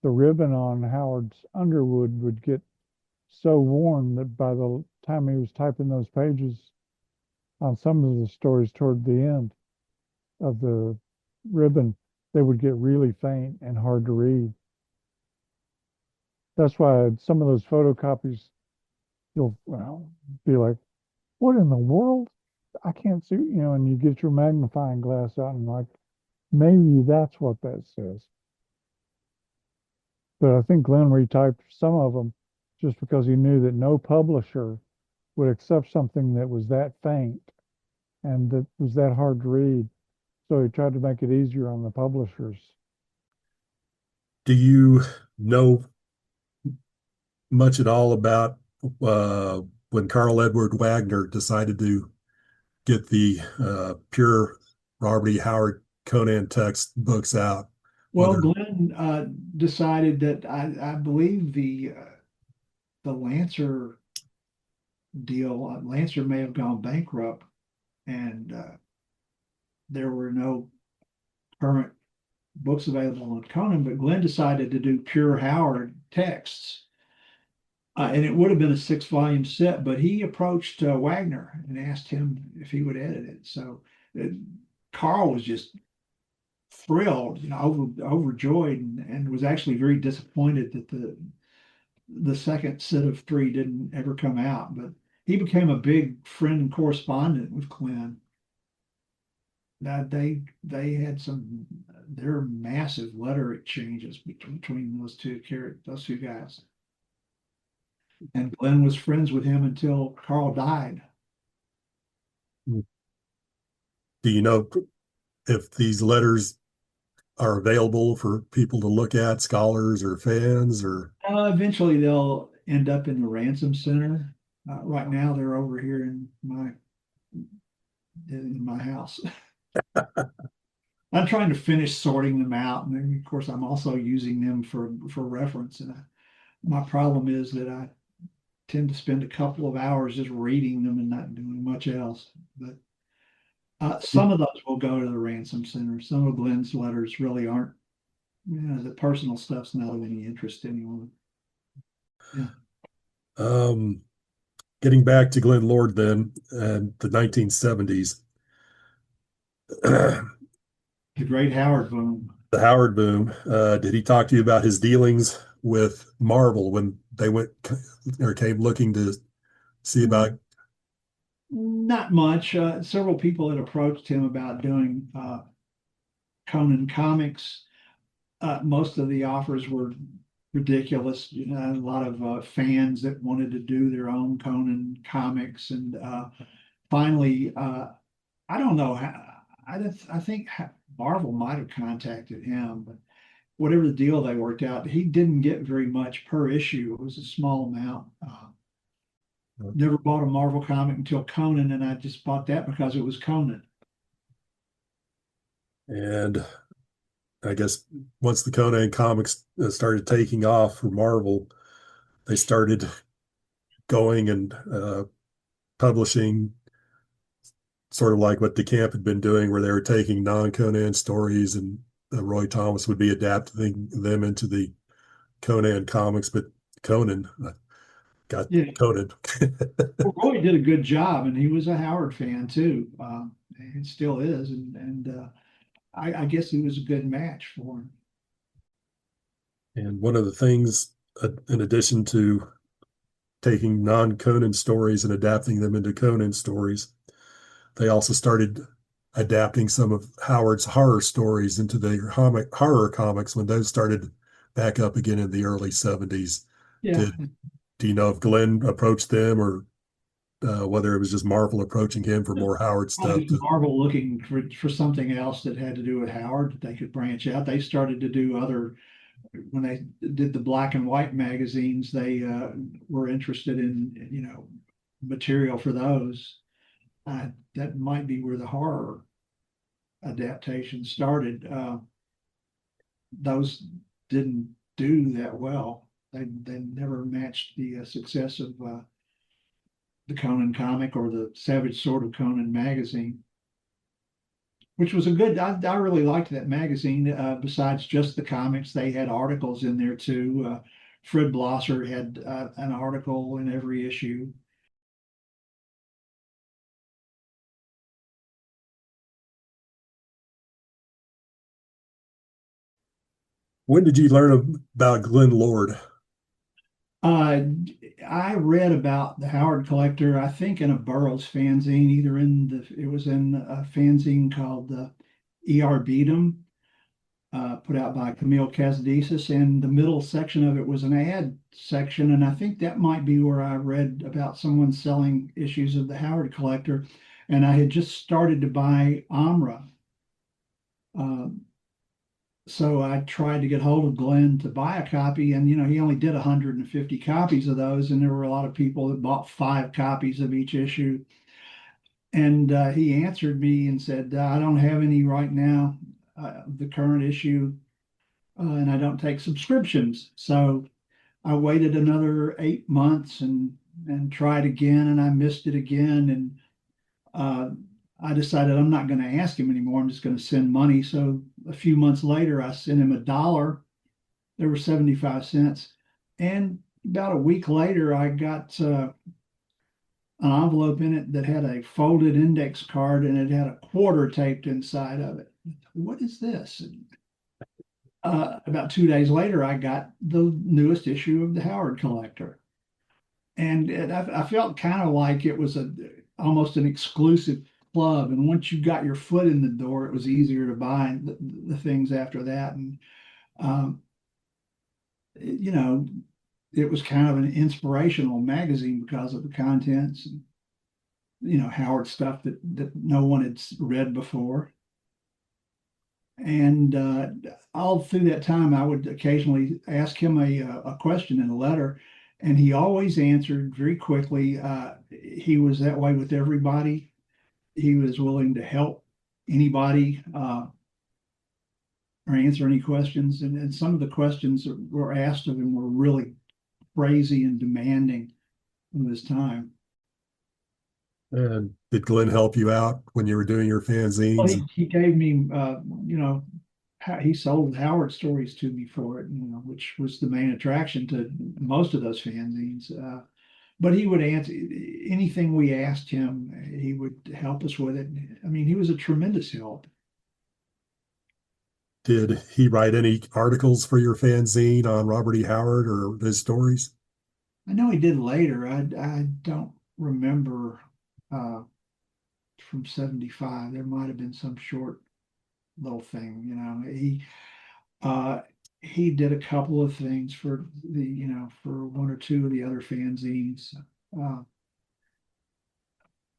the ribbon on Howard's Underwood would get so worn that by the time he was typing those pages on some of the stories toward the end of the ribbon, they would get really faint and hard to read. That's why some of those photocopies, you'll be like, what in the world? I can't see, and you get your magnifying glass out and like, maybe that's what that says. But I think Glenn retyped some of them just because he knew that no publisher would accept something that was that faint and that was that hard to read. So he tried to make it easier on the publishers. Do you know much at all about when Carl Edward Wagner decided to get the pure Robert E. Howard Conan text books out? Well, Glenn decided that I believe the Lancer deal, Lancer may have gone bankrupt and there were no current books available on Conan, but Glenn decided to do pure Howard texts. And it would have been a 6-volume set, but he approached Wagner and asked him if he would edit it. So Carl was just thrilled, overjoyed, and was actually very disappointed that the second set of 3 didn't ever come out. But he became a big friend and correspondent with Glenn. they had their massive letter exchanges between those two guys. And Glenn was friends with him until Carl died. Do you know if these letters are available for people to look at, scholars or fans, or? Eventually they'll end up in the Ransom Center. Right now they're over here in my house. I'm trying to finish sorting them out, and then, of course, I'm also using them for reference. And my problem is that I tend to spend a couple of hours just reading them and not doing much else. But some of those will go to the Ransom Center. Some of Glenn's letters really aren't. The personal stuff's not of any interest to anyone. Yeah. Getting back to Glenn Lord then, and the 1970s. The great Howard boom. The Howard boom. Did he talk to you about his dealings with Marvel when they went or came looking to see about? Not much. Several people had approached him about doing Conan comics. Most of the offers were ridiculous. A lot of fans that wanted to do their own Conan comics, and finally, I don't know how. I think Marvel might have contacted him, but whatever the deal they worked out, he didn't get very much per issue. It was a small amount. Never bought a Marvel comic until Conan, and I just bought that because it was Conan. And I guess once the Conan comics started taking off for Marvel, they started going and publishing sort of like what DeCamp had been doing, where they were taking non-Conan stories, and Roy Thomas would be adapting them into the Conan comics. But Conan got Conan. Well, Roy did a good job, and he was a Howard fan too. It still is, and I guess he was a good match for him. And one of the things, in addition to taking non-Conan stories and adapting them into Conan stories, they also started adapting some of Howard's horror stories into their horror comics when those started back up again in the early 70s. Yeah. Do you know if Glenn approached them, or whether it was just Marvel approaching him for more Howard stuff? Marvel looking for something else that had to do with Howard that they could branch out. They started to do when they did the black and white magazines, they were interested in, material for those. That might be where the horror adaptation started. Those didn't do that well. They never matched the success of the Conan comic or the Savage Sword of Conan magazine, which was I really liked that magazine. Besides just the comics, they had articles in there too. Fred Blosser had an article in every issue. When did you learn about Glenn Lord? I read about the Howard Collector, I think in a Burroughs fanzine, it was in a fanzine called E.R. Beadham, put out by Camille Casdesis, and the middle section of it was an ad section, and I think that might be where I read about someone selling issues of the Howard Collector, and I had just started to buy Amra. So I tried to get hold of Glenn to buy a copy, and he only did 150 copies of those, and there were a lot of people that bought 5 copies of each issue. And he answered me and said, I don't have any right now, the current issue, and I don't take subscriptions. So I waited another 8 months and tried again, and I missed it again, and I decided I'm not going to ask him anymore. I'm just going to send money. So a few months later, I sent him $1. There were 75 cents. And about a week later, I got an envelope in it that had a folded index card, and it had a quarter taped inside of it. What is this? About 2 days later, I got the newest issue of the Howard Collector. And I felt kind of like it was almost an exclusive. club. And once you got your foot in the door, it was easier to buy the things after that. And, um, you know, it was kind of an inspirational magazine because of the contents and, Howard stuff that no one had read before. And all through that time, I would occasionally ask him a question in a letter, and he always answered very quickly. He was that way with everybody. He was willing to help anybody or answer any questions. And some of the questions that were asked of him were really crazy and demanding of his time. And did Glenn help you out when you were doing your Well, fanzines? he gave me, he sold Howard stories to me for it, which was the main attraction to most of those fanzines. But he would answer anything we asked him. He would help us with it. I mean, he was a tremendous help. Did he write any articles for your fanzine on Robert E. Howard or his stories? I know he did later. I don't remember from 75. There might have been some short little thing, he did a couple of things for for one or two of the other fanzines. I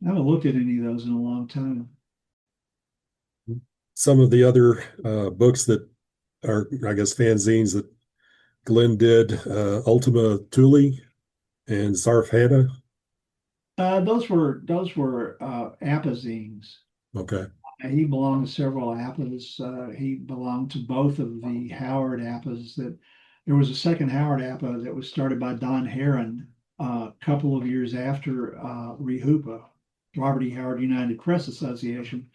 haven't looked at any of those in a long time. Some of the other books that are, I guess, fanzines that Glenn did, Ultima Thule and Zarfana. Those were apazines. Okay. He belonged to several APAs. He belonged to both of the Howard APAs. That there was a second Howard APA that was started by Don Herron a couple of years after REHUPA, Robert E. Howard United Press Association.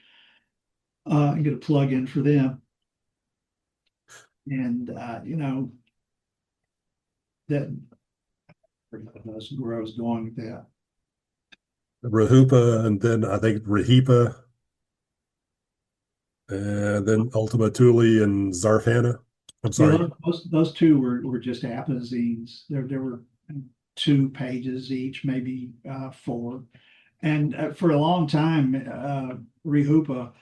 I get a plug in for them, and that that's where I was going with that. REHUPA, and then I think REHIPA, and then Ultima Thule and Zarfana. I'm sorry. Yeah, those two were just apazines. There were 2 pages each, maybe 4. And for a long time, REHUPA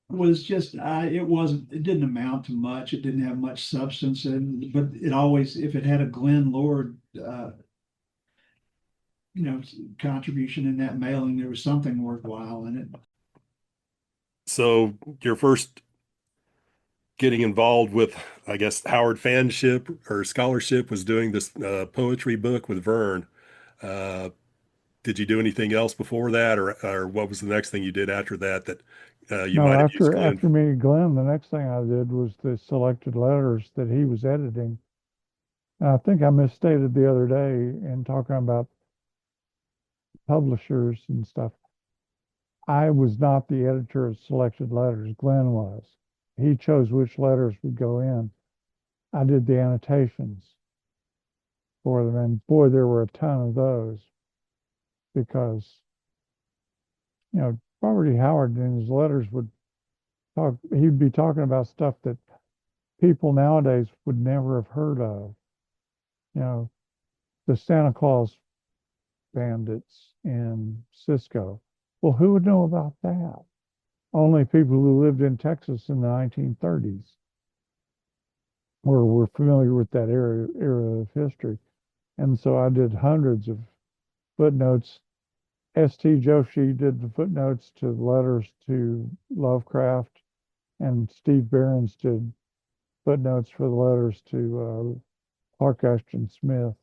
was just it didn't amount to much. It didn't have much substance, but it always, if it had a Glenn Lord contribution in that mailing, there was something worthwhile in it. So your first getting involved with, I guess, Howard fanship or scholarship was doing this poetry book with Vern. Did you do anything else before that, or what was the next thing you did after that you No, might have used Glenn? after meeting Glenn, the next thing I did was the selected letters that he was editing. And I think I misstated the other day in talking about publishers and stuff. I was not the editor of selected letters. Glenn was. He chose which letters would go in. I did the annotations for them, and boy, there were a ton of those because, Robert E. Howard in his letters he'd be talking about stuff that people nowadays would never have heard of. The Santa Claus bandits in Cisco. Well, who would know about that? Only people who lived in Texas in the 1930s were familiar with that era of history. And so I did hundreds of footnotes. S.T. Joshi did the footnotes to letters to Lovecraft, and Steve Behrens did footnotes for the letters to Clark Ashton Smith.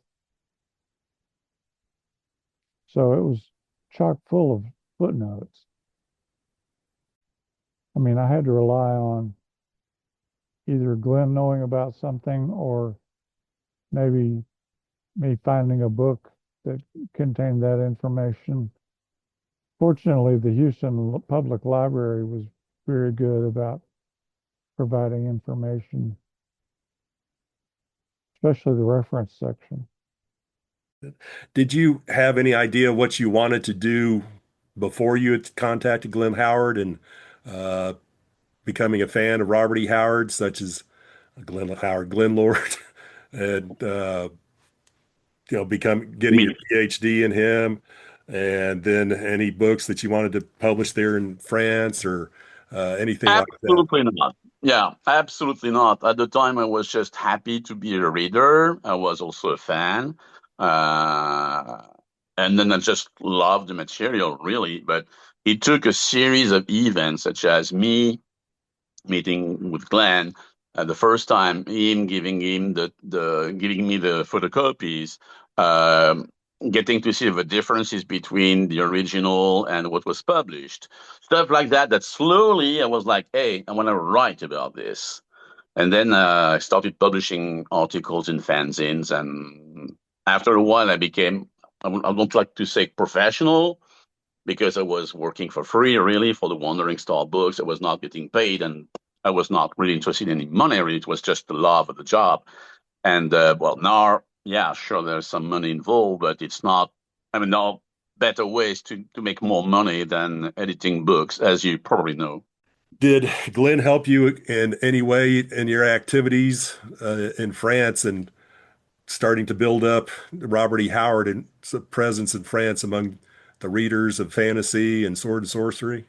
So it was chock full of footnotes. I mean, I had to rely on either Glenn knowing about something or maybe me finding a book that contained that information. Fortunately, the Houston Public Library was very good about providing information, especially the reference section. Did you have any idea what you wanted to do before you had contacted Glenn Howard and becoming a fan of Robert E. Howard, such as Glenn Howard, Glenn Lord, and getting your PhD in him? And then any books that you wanted to publish there in France or anything like that? Absolutely not. Yeah, absolutely not. At the time, I was just happy to be a reader. I was also a fan. Uh, and then I just loved the material, really. But it took a series of events, such as me meeting with Glenn, the first time, him giving giving me the photocopies, um, getting to see the differences between the original and what was published, stuff like that. That slowly I was like, hey, I want to write about this. And then I started publishing articles in fanzines, and after a while, I became, I don't like to say professional, because I was working for free, really, for the Wandering Star books. I was not getting paid, and I was not really interested in any money. Really, it was just the love of the job. And well, now, yeah, sure, there's some money involved, but it's not. I mean, there are better ways to make more money than editing books, as you probably know. Did Glenn help you in any way in your activities in France and starting to build up Robert E. Howard and presence in France among the readers of fantasy and sword and sorcery?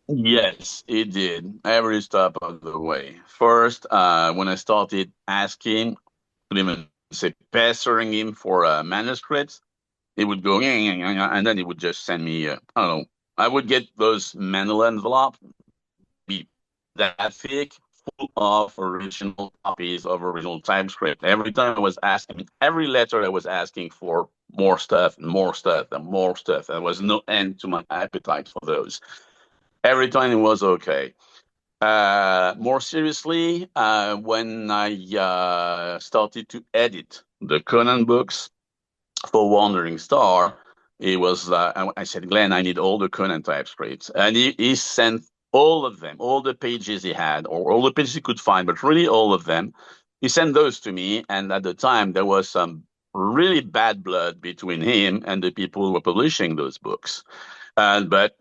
Yes, it did. Every step of the way. First, when I started asking, could even say pestering him for manuscripts, he would go, "Yeah, yeah, yeah, yeah," and then he would just send me, I don't know, I would get those manila envelopes, be that thick, full of original copies of original TypeScript. Every time I was asking, every letter I was asking for more stuff and more stuff and more stuff. There was no end to my appetite for those. Every time it was okay. More seriously, when I started to edit the Conan books for Wandering Star, it was I said, Glenn, I need all the Conan TypeScripts, and he sent all of them, all the pages he had, or all the pages he could find, but really all of them. He sent those to me, and at the time there was some really bad blood between him and the people who were publishing those books. But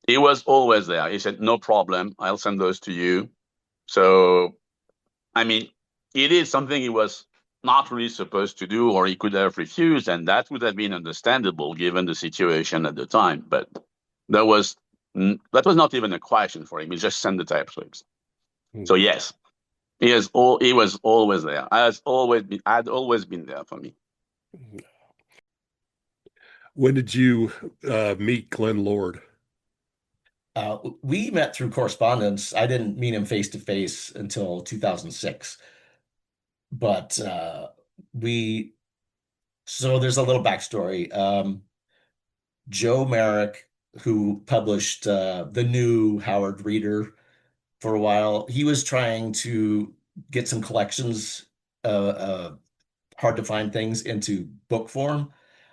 he was always there. He said, no problem, I'll send those to you. So, I mean, it is something he was not really supposed to do, or he could have refused, and that would have been understandable given the situation at the time. But that was that was not even a question for him. He just sent the TypeScripts. So yes, he was always there. I'd always been there for me. When did you meet Glenn Lord? We met through correspondence. I didn't meet him face to face until 2006. But so there's a little backstory. Joe Merrick, who published the new Howard Reader for a while, he was trying to get some collections, hard to find things, into book form.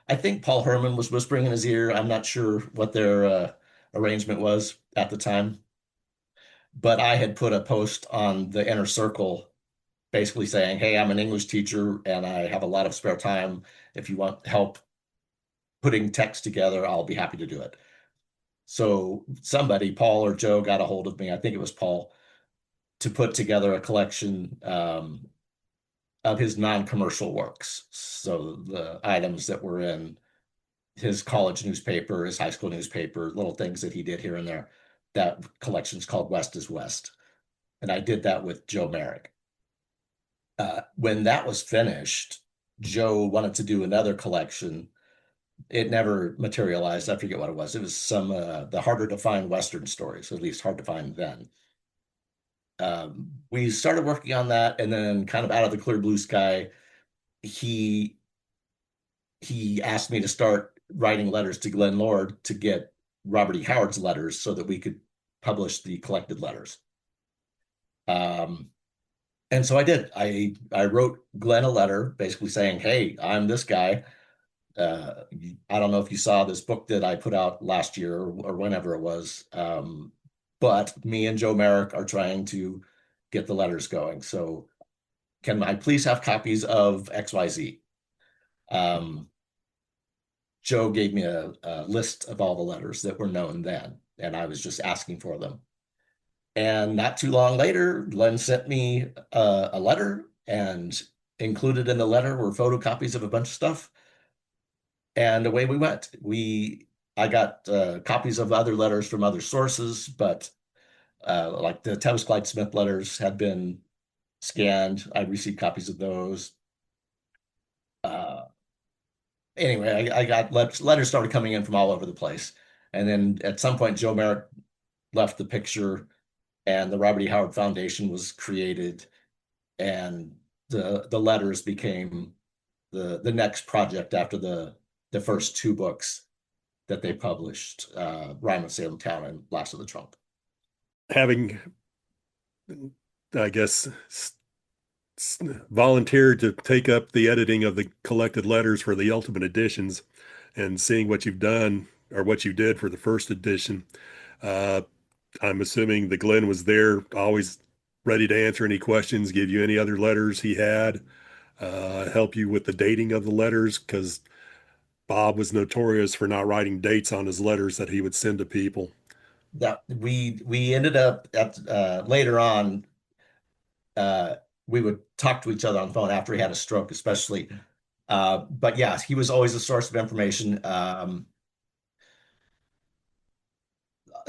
I think Paul Herman was whispering in his ear. I'm not sure what their arrangement was at the time, but I had put a post on the Inner Circle basically saying, hey, I'm an English teacher and I have a lot of spare time. If you want help putting text together, I'll be happy to do it. So somebody, Paul or Joe, got a hold of me. I think it was Paul, to put together a collection of his non-commercial works. So the items that were in his college newspaper, his high school newspaper, little things that he did here and there. That collection's called West is West. And I did that with Joe Merrick. When that was finished, Joe wanted to do another collection. It never materialized. I forget what it was. It was some the harder to find Western stories, at least hard to find then. We started working on that, and then kind of out of the clear blue sky, he asked me to start writing letters to Glenn Lord to get Robert E. Howard's letters so that we could publish the collected letters. And so I did. I wrote Glenn a letter basically saying, hey, I'm this guy. I don't know if you saw this book that I put out last year or whenever it was, but me and Joe Merrick are trying to get the letters going. So can I please have copies of XYZ? Joe gave me a list of all the letters that were known then, and I was just asking for them. And not too long later, Glenn sent me a letter, and included in the letter were photocopies of a bunch of stuff. and away we went. I got copies of other letters from other sources, but like the Tavis Clyde Smith letters had been scanned. I received copies of those. Anyway, I got letters started coming in from all over the place. And then at some point, Joe Merrick left the picture and the Robert E. Howard Foundation was created. And the letters became the next project after the first two books that they published, Rhyme of Salem Town and Last of the Trump. Having, I guess, volunteered to take up the editing of the collected letters for the ultimate editions and seeing what you've done or what you did for the first edition, I'm assuming that Glenn was there always ready to answer any questions, give you any other letters he had, help you with the dating of the letters, because Bob was notorious for not writing dates on his letters that he would send to people. That we ended up at later on, we would talk to each other on the phone after he had a stroke, especially. But yeah, he was always a source of information.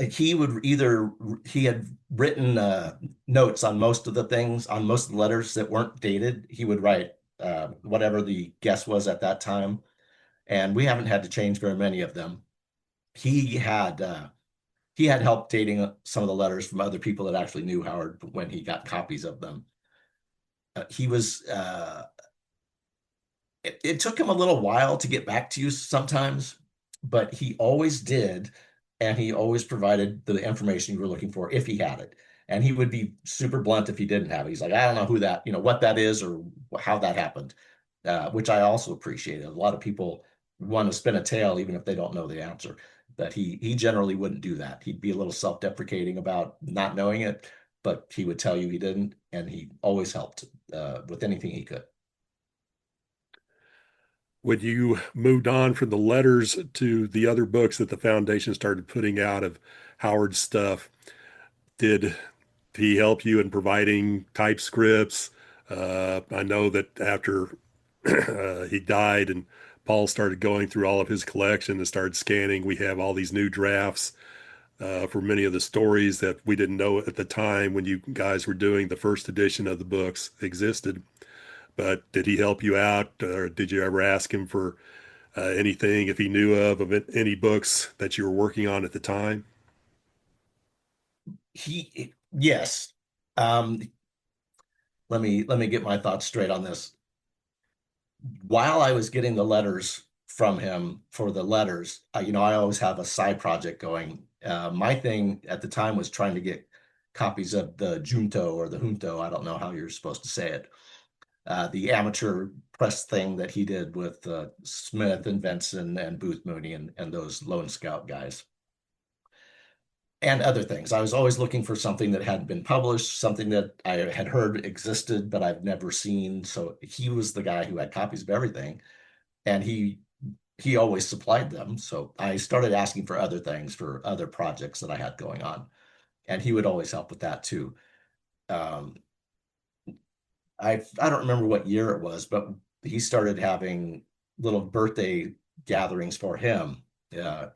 He had written notes on most of the things, on most of the letters that weren't dated. He would write whatever the guess was at that time. And we haven't had to change very many of them. He had help dating some of the letters from other people that actually knew Howard when he got copies of them. It took him a little while to get back to you sometimes, but he always did. And he always provided the information you were looking for if he had it. And he would be super blunt if he didn't have it. He's like, I don't know who that, what that is or how that happened, which I also appreciated. A lot of people want to spin a tale even if they don't know the answer. But he generally wouldn't do that. He'd be a little self-deprecating about not knowing it, but he would tell you he didn't, and he always helped with anything he could. When you moved on from the letters to the other books that the foundation started putting out of Howard's stuff, did he help you in providing typescripts? I know that after he died and Paul started going through all of his collection and started scanning, we have all these new drafts for many of the stories that we didn't know at the time when you guys were doing the first edition of the books existed. But did he help you out, or did you ever ask him for anything if he knew of any books that you were working on at the time? Yes. Let me get my thoughts straight on this. While I was getting the letters from him for the letters, I always have a side project going. My thing at the time was trying to get copies of the Junto or the Junto. I don't know how you're supposed to say it. The amateur press thing that he did with Smith and Benson and Booth Mooney and those Lone Scout guys. And other things. I was always looking for something that hadn't been published, something that I had heard existed, but I've never seen. So he was the guy who had copies of everything, and he always supplied them. So I started asking for other things for other projects that I had going on, and he would always help with that too. I don't remember what year it was, but he started having little birthday gatherings for him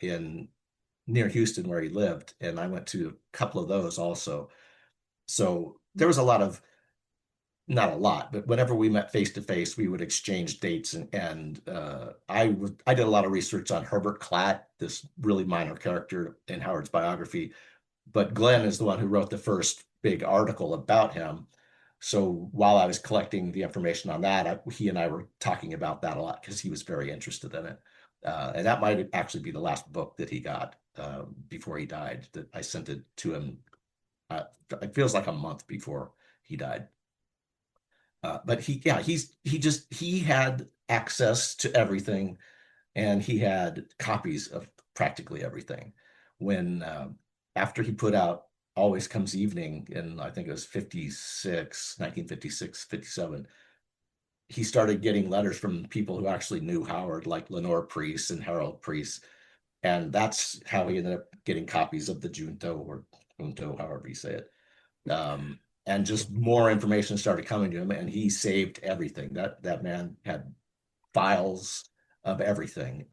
in near Houston where he lived, and I went to a couple of those also. So there was not a lot, but whenever we met face to face, we would exchange dates, and I did a lot of research on Herbert Klatt, this really minor character in Howard's biography, but Glenn is the one who wrote the first big article about him. So while I was collecting the information on that, he and I were talking about that a lot because he was very interested in it. And that might actually be the last book that he got before he died, that I sent it to him. It feels like a month before he died. But he had access to everything, and he had copies of practically everything. When after he put out Always Comes Evening in, I think it was 1956, 57, he started getting letters from people who actually knew Howard, like Lenore Priest and Harold Priest. And that's how he ended up getting copies of the Junto or Junto, however you say it. And just more information started coming to him, and he saved everything. That man had files of everything.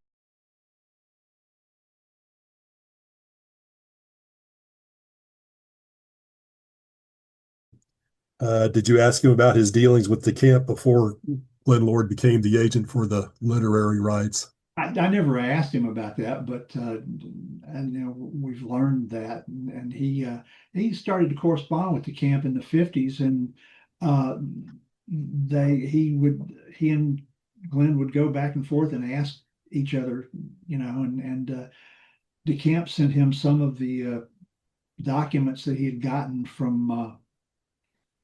Did you ask him about his dealings with DeCamp before Glenn Lord became the agent for the literary rights? I never asked him about that, but and we've learned that, and he started to correspond with the camp in the 50s, and uh, he and Glenn would go back and forth and ask each other, and DeCamp sent him some of the documents that he had gotten from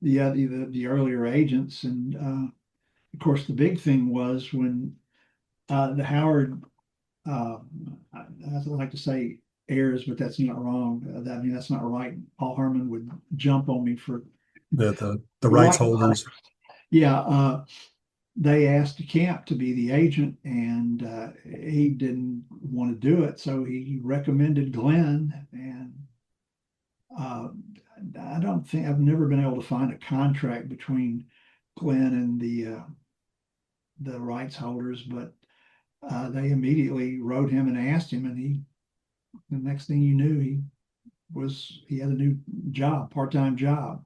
the earlier agents, and of course the big thing was when the Howard uh, I like to say heirs, but that's not wrong. That's not right. Paul Herman would jump on me for That the rights holders. Yeah, they asked DeCamp to be the agent, and he didn't want to do it, so he recommended Glenn. And uh, I don't think I've never been able to find a contract between Glenn and the rights holders, but they immediately wrote him and asked him, and the next thing you knew, he had a new job, part-time job.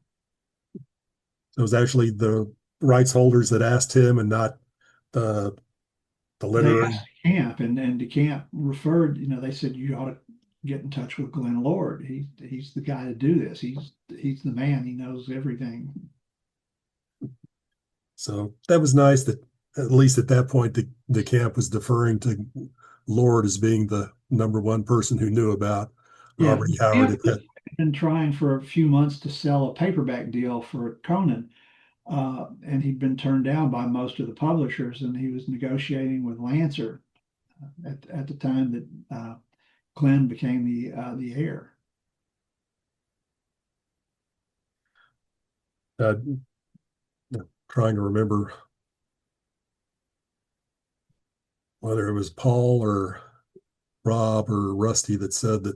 It was actually the rights holders that asked him and not the They literary. asked DeCamp, and DeCamp referred, they said you ought to get in touch with Glenn Lord. He's the guy to do this. He's the man. He knows everything. So that was nice that at least at that point the camp was deferring to Lord as being the number one person who knew about Yeah, Robert E. Howard. DeCamp had been trying for a few months to sell a paperback deal for Conan, and he'd been turned down by most of the publishers, and he was negotiating with Lancer at the time that Glenn became the heir. Uh, trying to remember whether it was Paul or Rob or Rusty that said that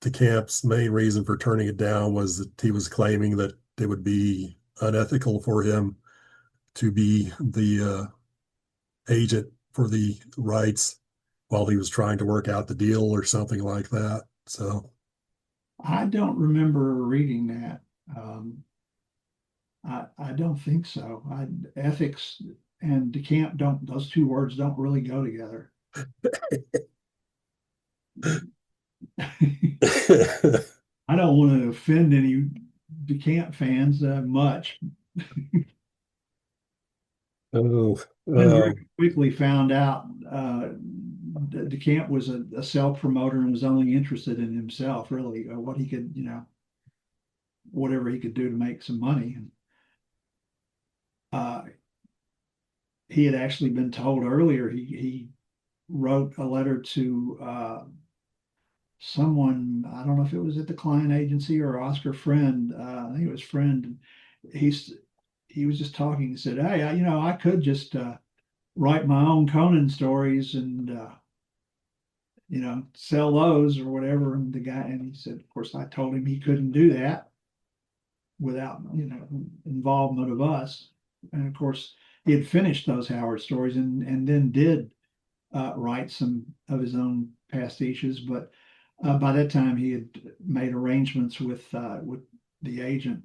the camp's main reason for turning it down was that he was claiming that it would be unethical for him to be the agent for the rights while he was trying to work out the deal or something like that. So I don't remember reading that. I don't think so. Ethics and DeCamp those two words don't really go together. I don't want to offend any DeCamp fans much. oh, And very quickly found out DeCamp was a self-promoter and was only interested in himself, really, what he could, whatever he could do to make some money. And uh, he had actually been told earlier, he wrote a letter to someone, I don't know if it was at the client agency or Oscar Friend, I think it was Friend. He was just talking and said, hey, I could just write my own Conan stories and sell those or whatever. And he said, of course, I told him he couldn't do that without involvement of us. And of course, he had finished those Howard stories and then did write some of his own pastiches, but by that time he had made arrangements with the agent.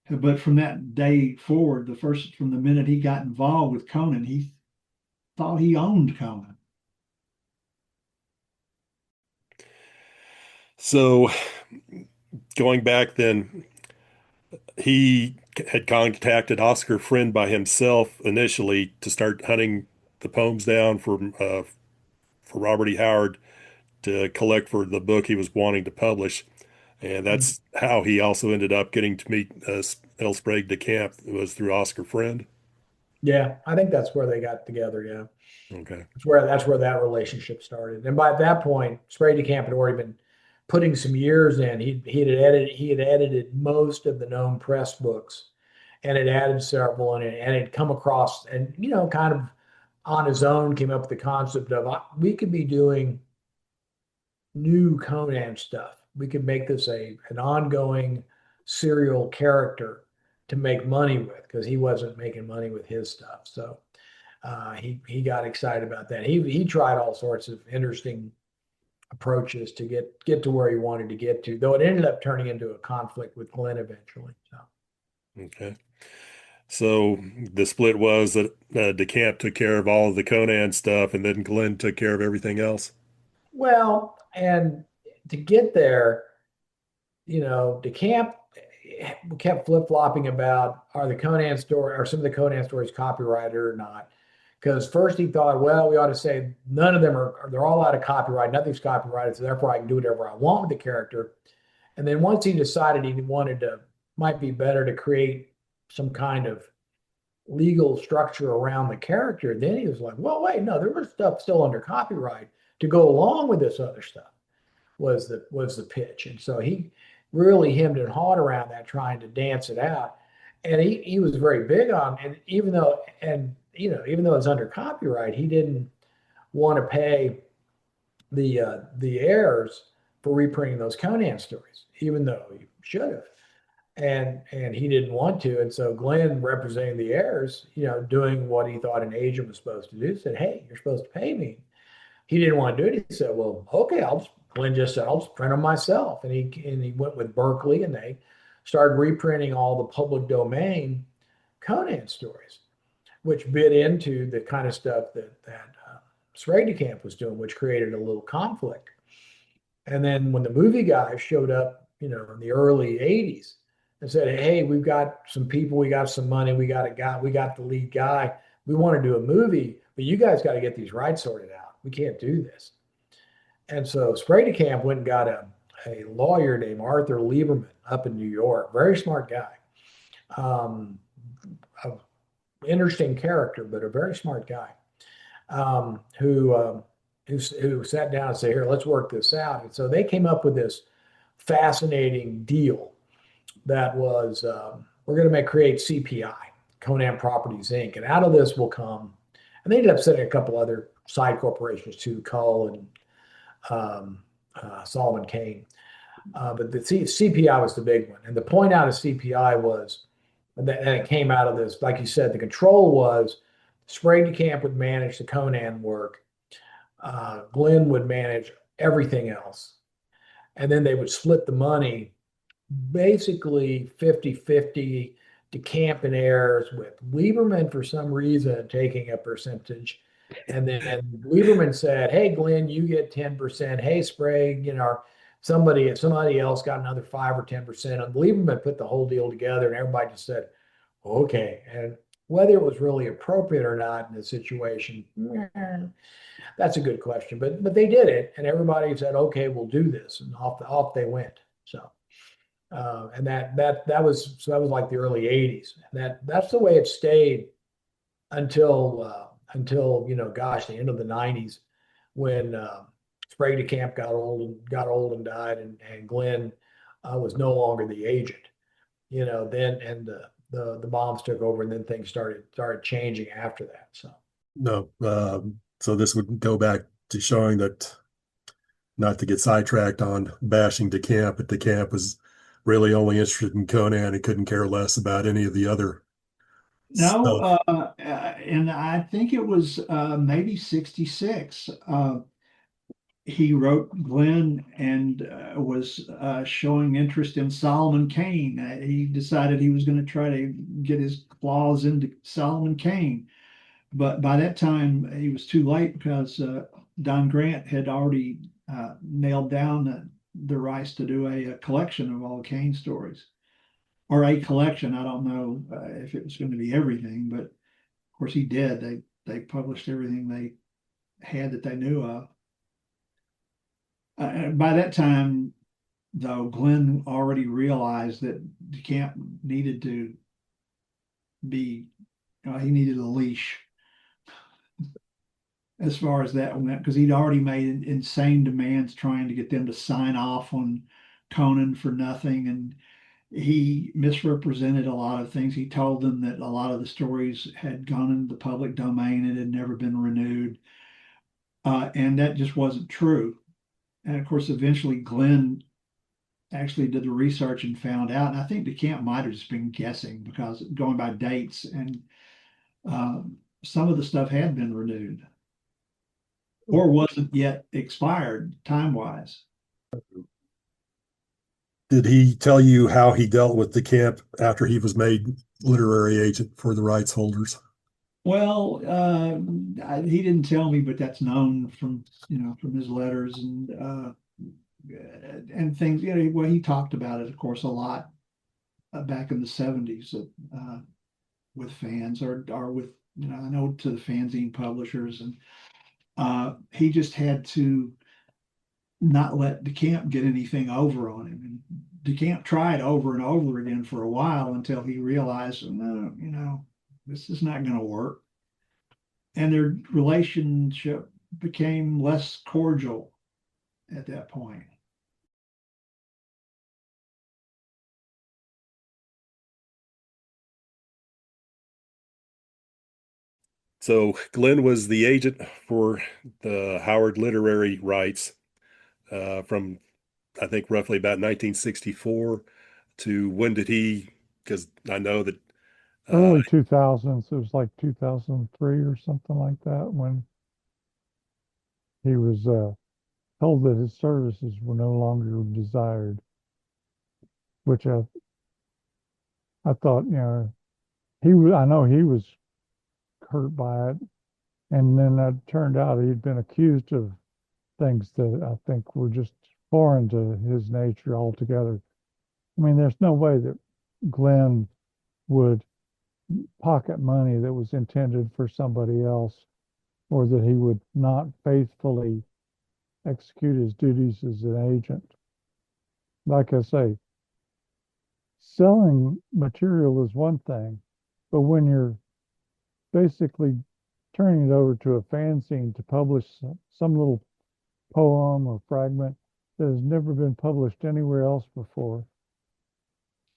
But from that day forward, from the minute he got involved with Conan, he thought he owned Conan. so going back then, he had contacted Oscar Friend by himself initially to start hunting the poems down for Robert E. Howard to collect for the book he was wanting to publish. And that's how he also ended up getting to meet L. Sprague de Camp. It was through Oscar Friend. Yeah, I think that's where they got together. Yeah, Okay. that's where that relationship started. And by that point, Sprague de Camp had already been putting some years in. He had edited most of the known press books, and had added several, and had come across and kind of on his own came up with the concept of we could be doing new Conan stuff. We could make this an ongoing serial character to make money with, because he wasn't making money with his stuff. So he got excited about that. He tried all sorts of interesting approaches to get to where he wanted to get to, though it ended up turning into a conflict with Glenn eventually. So. Okay. So the split was that DeCamp took care of all of the Conan stuff, and then Glenn took care of everything else. Well, and to get there, DeCamp kept flip-flopping about are the Conan story or some of the Conan stories copyrighted or not. Because first he thought, well, we ought to say none of them they're all out of copyright, nothing's copyrighted, so therefore I can do whatever I want with the character. And then once he decided he might be better to create some kind of legal structure around the character, then he was like, well, wait, no, there was stuff still under copyright to go along with this other stuff was the pitch. And so he really hemmed and hawed around that, trying to dance it out. And he was very big on, and even though it's under copyright, he didn't want to pay the heirs for reprinting those Conan stories, even though he should have. And he didn't want to. And so Glenn, representing the heirs, doing what he thought an agent was supposed to do, said, hey, you're supposed to pay me. He didn't want to do it. He said, well, okay, Glenn just said, I'll just print them myself. And he went with Berkeley, and they started reprinting all the public domain Conan stories, which bit into the kind of stuff that Sprague was doing, which created a little conflict. And then when the movie guys showed up, in the early 80s and said, hey, we've got some people, we got some money, we got a guy, we got the lead guy, we want to do a movie, but you guys got to get these rights sorted out. We can't do this. And so Sprague went and got a lawyer named Arthur Lieberman up in New York, very smart guy. Interesting character, but a very smart guy, who sat down and said, here, let's work this out. And so they came up with this fascinating deal that was, we're going to create CPI, Conan Properties Inc. And out of this will come, and they ended up setting a couple other side corporations too, Cull and Solomon Kane. But the CPI was the big one. And the point out of CPI was, and it came out of this, like you said, the control was Sprague would manage the Conan work. Glenn would manage everything else. And then they would split the money basically 50-50 DeCamp and heirs, with Lieberman for some reason taking a percentage. And then Lieberman said, hey, Glenn, you get 10%. Hey, Sprague, somebody else got another 5 or 10%. And Lieberman put the whole deal together, and everybody just said, okay. And whether it was really appropriate or not in the situation, that's a good question. But they did it, and everybody said, okay, we'll do this, and off they went. So. And that was like the early 80s. That's the way it stayed until the end of the 90s, when Sprague got old and died, and Glenn was no longer the agent. Then and the bombs took over, and then things started changing after that. So No, so this would go back to showing that, not to get sidetracked on bashing DeCamp, but DeCamp was really only interested in Conan. He couldn't care less about any of the other No, stuff. and I think it was maybe 66. He wrote Glenn and was showing interest in Solomon Kane. He decided he was going to try to get his claws into Solomon Kane. But by that time, he was too late, because Don Grant had already nailed down the rights to do a collection of all Kane stories, or a collection. I don't know if it was going to be everything, but of course he did. They published everything they had that they knew of. By that time, though, Glenn already realized that DeCamp needed to be, he needed a leash as far as that went, because he'd already made insane demands trying to get them to sign off on Conan for nothing. And he misrepresented a lot of things. He told them that a lot of the stories had gone into the public domain and had never been renewed. And that just wasn't true. And of course, eventually Glenn actually did the research and found out. And I think DeCamp might have just been guessing, because going by dates, and some of the stuff had been renewed. or wasn't yet expired time-wise. Did he tell you how he dealt with the camp after he was made literary agent for the rights holders? Well, he didn't tell me, but that's known from, from his letters and things. Well, he talked about it, of course, a lot back in the 70s with fans or with, I know, to the fanzine publishers. And he just had to not let DeCamp get anything over on him. And DeCamp tried over and over again for a while until he realized, no, this is not going to work. And their relationship became less cordial at that point. So Glenn was the agent for the Howard literary rights from, I think, roughly about 1964 to when did he, because I know that Early 2000s, it was like 2003 or something like that when he was told that his services were no longer desired, which I thought, I know he was hurt by it. And then it turned out he'd been accused of things that I think were just foreign to his nature altogether. I mean, there's no way that Glenn would pocket money that was intended for somebody else, or that he would not faithfully execute his duties as an agent. Like I say, selling material is one thing, but when you're basically turning it over to a fanzine to publish some little poem or fragment that has never been published anywhere else before,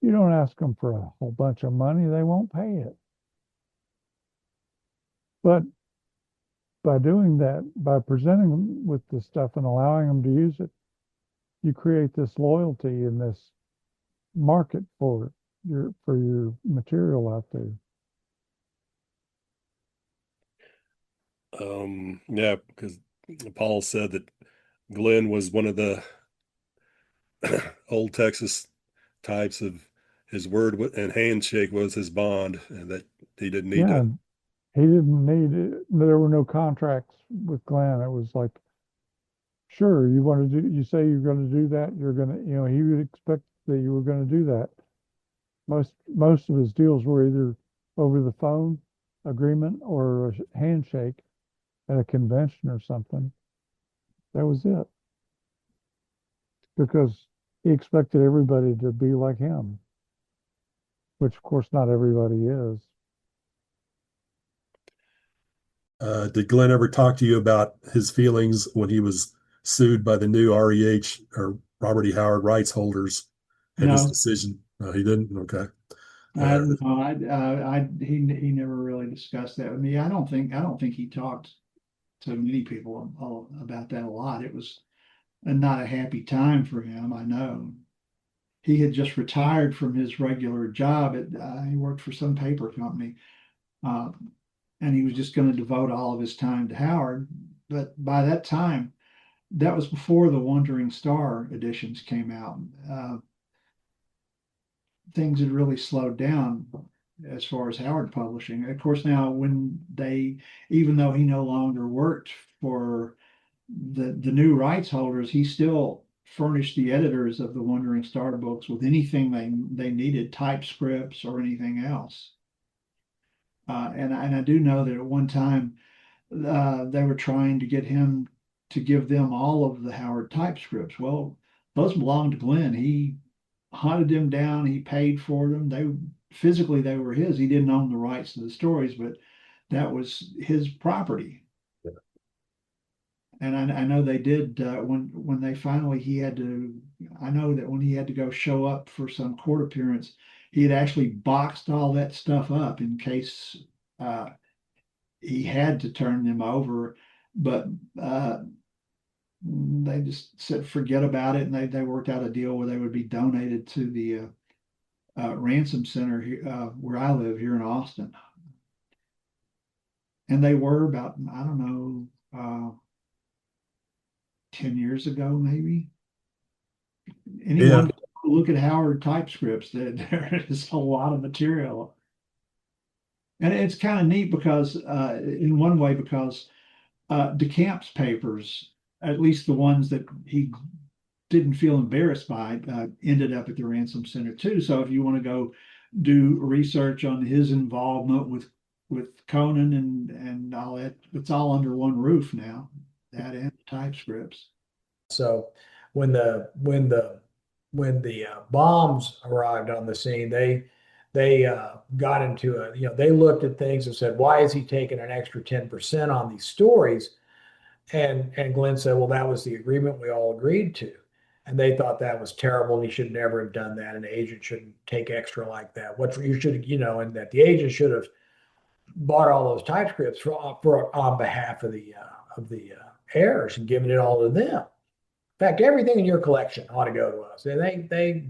you don't ask them for a whole bunch of money, they won't pay it. But by doing that, by presenting them with this stuff and allowing them to use it, you create this loyalty and this market for your material out there. Yeah, because Paul said that Glenn was one of the old Texas types of his word and handshake was his bond, and that he didn't need Yeah, to. he didn't need it. There were no contracts with Glenn. It was like, sure, you say you're going to do that, you're going to, he would expect that you were going to do that. Most of his deals were either over the phone agreement or a handshake at a convention or something. That was it. Because he expected everybody to be like him, which of course not everybody is. Did Glenn ever talk to you about his feelings when he was sued by the new REH or Robert E. Howard rights holders and his No, decision? No, he didn't. Okay. no, he never really discussed that with me. I don't think he talked to many people about that a lot. It was not a happy time for him. I know he had just retired from his regular job. He worked for some paper company, uh, and he was just going to devote all of his time to Howard. But by that time, that was before the Wandering Star editions came out. Things had really slowed down as far as Howard publishing. Of course, now even though he no longer worked for the new rights holders, he still furnished the editors of the Wandering Star books with anything they needed, typescripts or anything else. And I do know that at one time they were trying to get him to give them all of the Howard typescripts. Well, those belonged to Glenn. He hunted them down. He paid for them. They were his. He didn't own the rights to the stories, but that was his property. And I know they did when they finally he had to. I know that when he had to go show up for some court appearance, he had actually boxed all that stuff up in case he had to turn them over. But they just said forget about it, and they worked out a deal where they would be donated to the ransom center here, where I live here in Austin. And they were about, I don't know, 10 years ago, maybe. Anyone look at Howard typescripts, that there is a lot of material. And it's kind of neat because, in one way, because DeCamp's papers, at least the ones that he didn't feel embarrassed by, ended up at the Ransom Center too. So if you want to go do research on his involvement with Conan and all that, it's all under one roof now, that and the typescripts. So when the bombs arrived on the scene, they got into a, they looked at things and said, why is he taking an extra 10% on these stories? And Glenn said, well, that was the agreement we all agreed to. And they thought that was terrible. And he should never have done that. An agent shouldn't take extra like that. What you should, and that the agent should have bought all those typescripts for on behalf of the heirs and given it all to them. In fact, everything in your collection ought to go to us. And they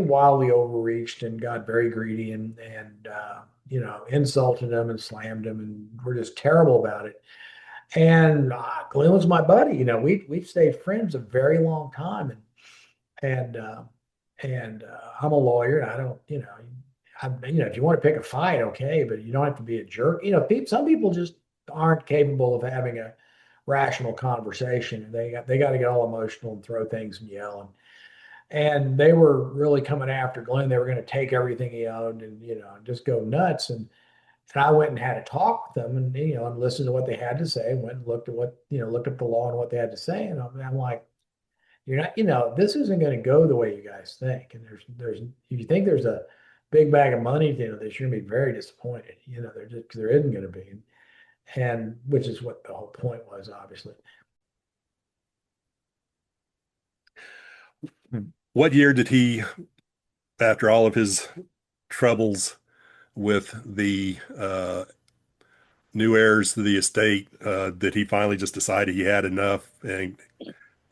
wildly overreached and got very greedy and insulted them and slammed them and were just terrible about it. And Glenn was my buddy. We've stayed friends a very long time, and I'm a lawyer, and I don't, if you want to pick a fight, okay, but you don't have to be a jerk. Some people just aren't capable of having a rational conversation, and they got to get all emotional and throw things and yell, and they were really coming after Glenn. They were going to take everything he owned and just go nuts. And I went and had a talk with them, and and listened to what they had to say. Went and looked at looked up the law and what they had to say, and I'm like, you're not, this isn't going to go the way you guys think. And there's if you think there's a big bag of money at the end of this, you're going to be very disappointed. There isn't going to be, and which is what the whole point was, obviously. What year did he, after all of his troubles with the new heirs to the estate, did he finally just decide he had enough? And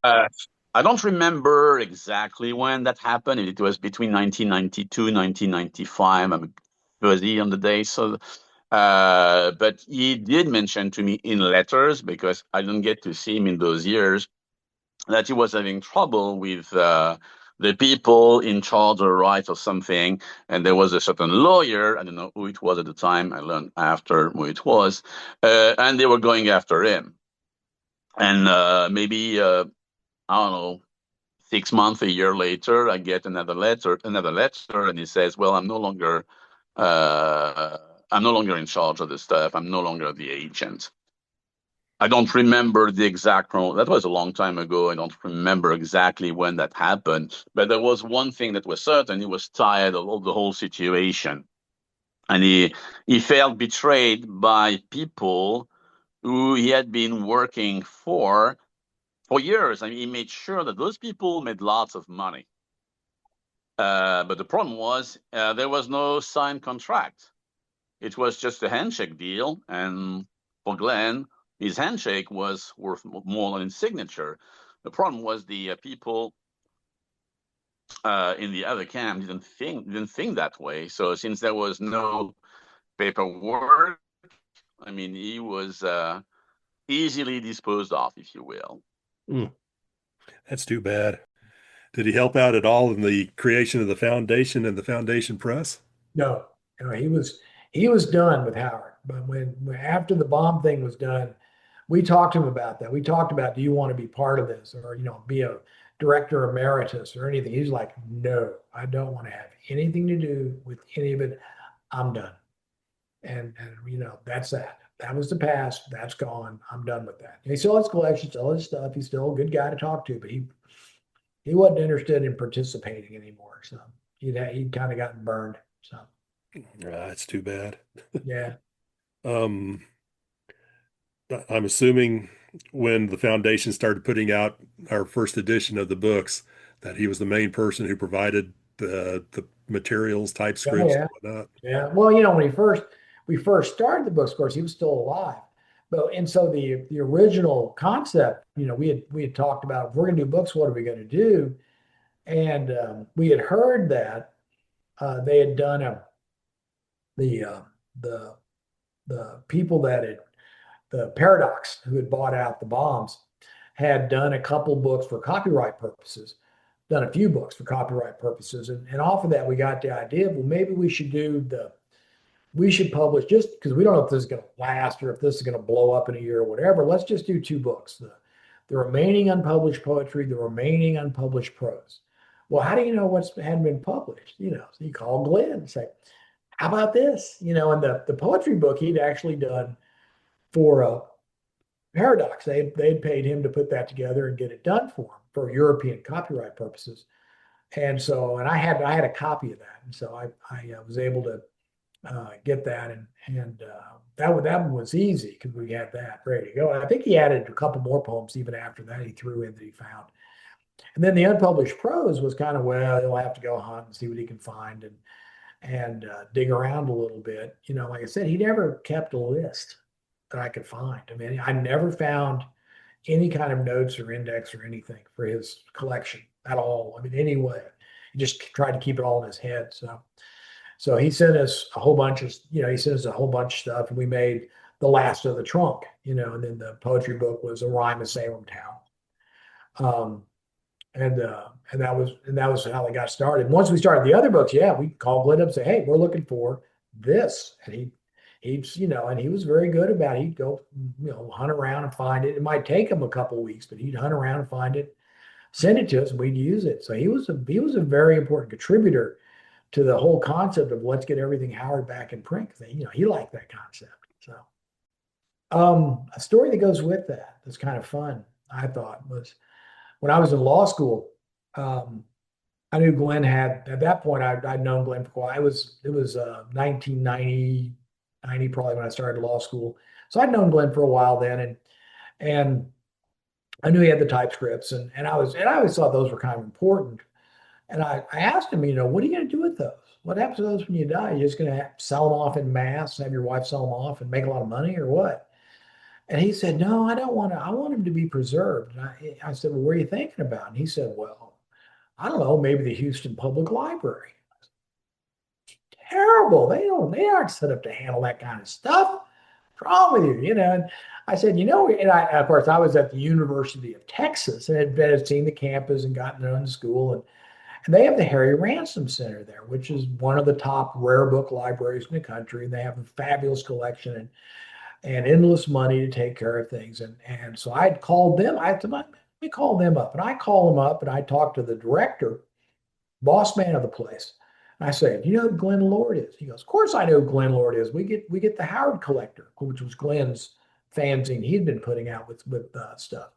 I don't remember exactly when that happened. It was between 1992, 1995. I'm busy on the day, so. But he did mention to me in letters, because I didn't get to see him in those years, that he was having trouble with the people in charge of rights or something. And there was a certain lawyer, I don't know who it was at the time, I learned after who it was, and they were going after him. And maybe, I don't know, 6 months, a year later, I get another letter, and he says, well, I'm no longer in charge of this stuff. I'm no longer the agent. I don't remember the exact, that was a long time ago. I don't remember exactly when that happened, but there was one thing that was certain. He was tired of the whole situation. And he felt betrayed by people who he had been working for years. I mean, he made sure that those people made lots of money. But the problem was there was no signed contract. It was just a handshake deal. And for Glenn, his handshake was worth more than his signature. The problem was the people in the other camp didn't think that way. So since there was no paperwork, I mean, he was easily disposed of, if you will. That's too bad. Did he help out at all in the creation of the foundation and the Foundation Press? No, he was done with Howard. But when after the bomb thing was done, we talked to him about that. We talked about, do you want to be part of this, or be a director emeritus or anything? He's like, no, I don't want to have anything to do with any of it. I'm done. And that's that. That was the past. That's gone. I'm done with that. And he still has collections, all his stuff. He's still a good guy to talk to, but he wasn't interested in participating anymore. So he'd kind of gotten burned. So that's too bad. Yeah. I'm assuming when the foundation started putting out our first edition of the books, that he was the main person who provided the materials, typescripts, and whatnot. Yeah. Well, when we first started the books, of course, he was still alive. And so the original concept, we had talked about, if we're going to do books, what are we going to do? And we had heard that they had done the people that had, the Paradox, who had bought out the bombs, had done a couple books for copyright purposes, done a few books for copyright purposes. And off of that, we got the idea, well, maybe we should publish, just because we don't know if this is going to last or if this is going to blow up in a year or whatever. Let's just do 2 books, the remaining unpublished poetry, the remaining unpublished prose. Well, how do you know what's hadn't been published? So you call Glenn and say, how about this? And the poetry book he'd actually done for Paradox. They'd paid him to put that together and get it done for him for European copyright purposes. And so, and I had a copy of that. And so I was able to get that, and that one was easy because we had that ready to go. And I think he added a couple more poems even after that he threw in that he found. And then the unpublished prose was kind of, well, he'll have to go hunt and see what he can find and dig around a little bit. Like I said, he never kept a list that I could find. I mean, I never found any kind of notes or index or anything for his collection at all. I mean, anyway, he just tried to keep it all in his head. So he sent us a whole bunch of, he sent us a whole bunch of stuff, and we made The Last of the Trunk, and then the poetry book was A Rhyme of Salem Town. And that was how they got started. Once we started the other books, we called Glenn up and say, hey, we're looking for this. And and he was very good about it. He'd go, hunt around and find it. It might take him a couple of weeks, but he'd hunt around and find it, send it to us, and we'd use it. So he was a very important contributor to the whole concept of let's get everything Howard back in print. He liked that concept. So a story that goes with that's kind of fun, I thought, was when I was in law school. I knew Glenn at that point, I'd known Glenn for a while. It was 1990, probably when I started law school. So I'd known Glenn for a while then, and I knew he had the typescripts, and I always thought those were kind of important. And I asked him, what are you going to do with those? What happens to those when you die? You're just going to sell them off in mass, have your wife sell them off and make a lot of money, or what? And he said, no, I don't want to. I want them to be preserved. And I said, well, what are you thinking about? And he said, well, I don't know, maybe the Houston Public Library. Terrible. They aren't set up to handle that kind of stuff. What's wrong with you? And I said, and of course, I was at the University of Texas and had seen the campus and gotten to know the school. And they have the Harry Ransom Center there, which is one of the top rare book libraries in the country. And they have a fabulous collection and endless money to take care of things. And so I'd called them. I said, let me call them up. And I call them up and I talked to the director, boss man of the place. And I said, do you know who Glenn Lord is? He goes, of course I know who Glenn Lord is. We get the Howard Collector, which was Glenn's fanzine he'd been putting out with stuff.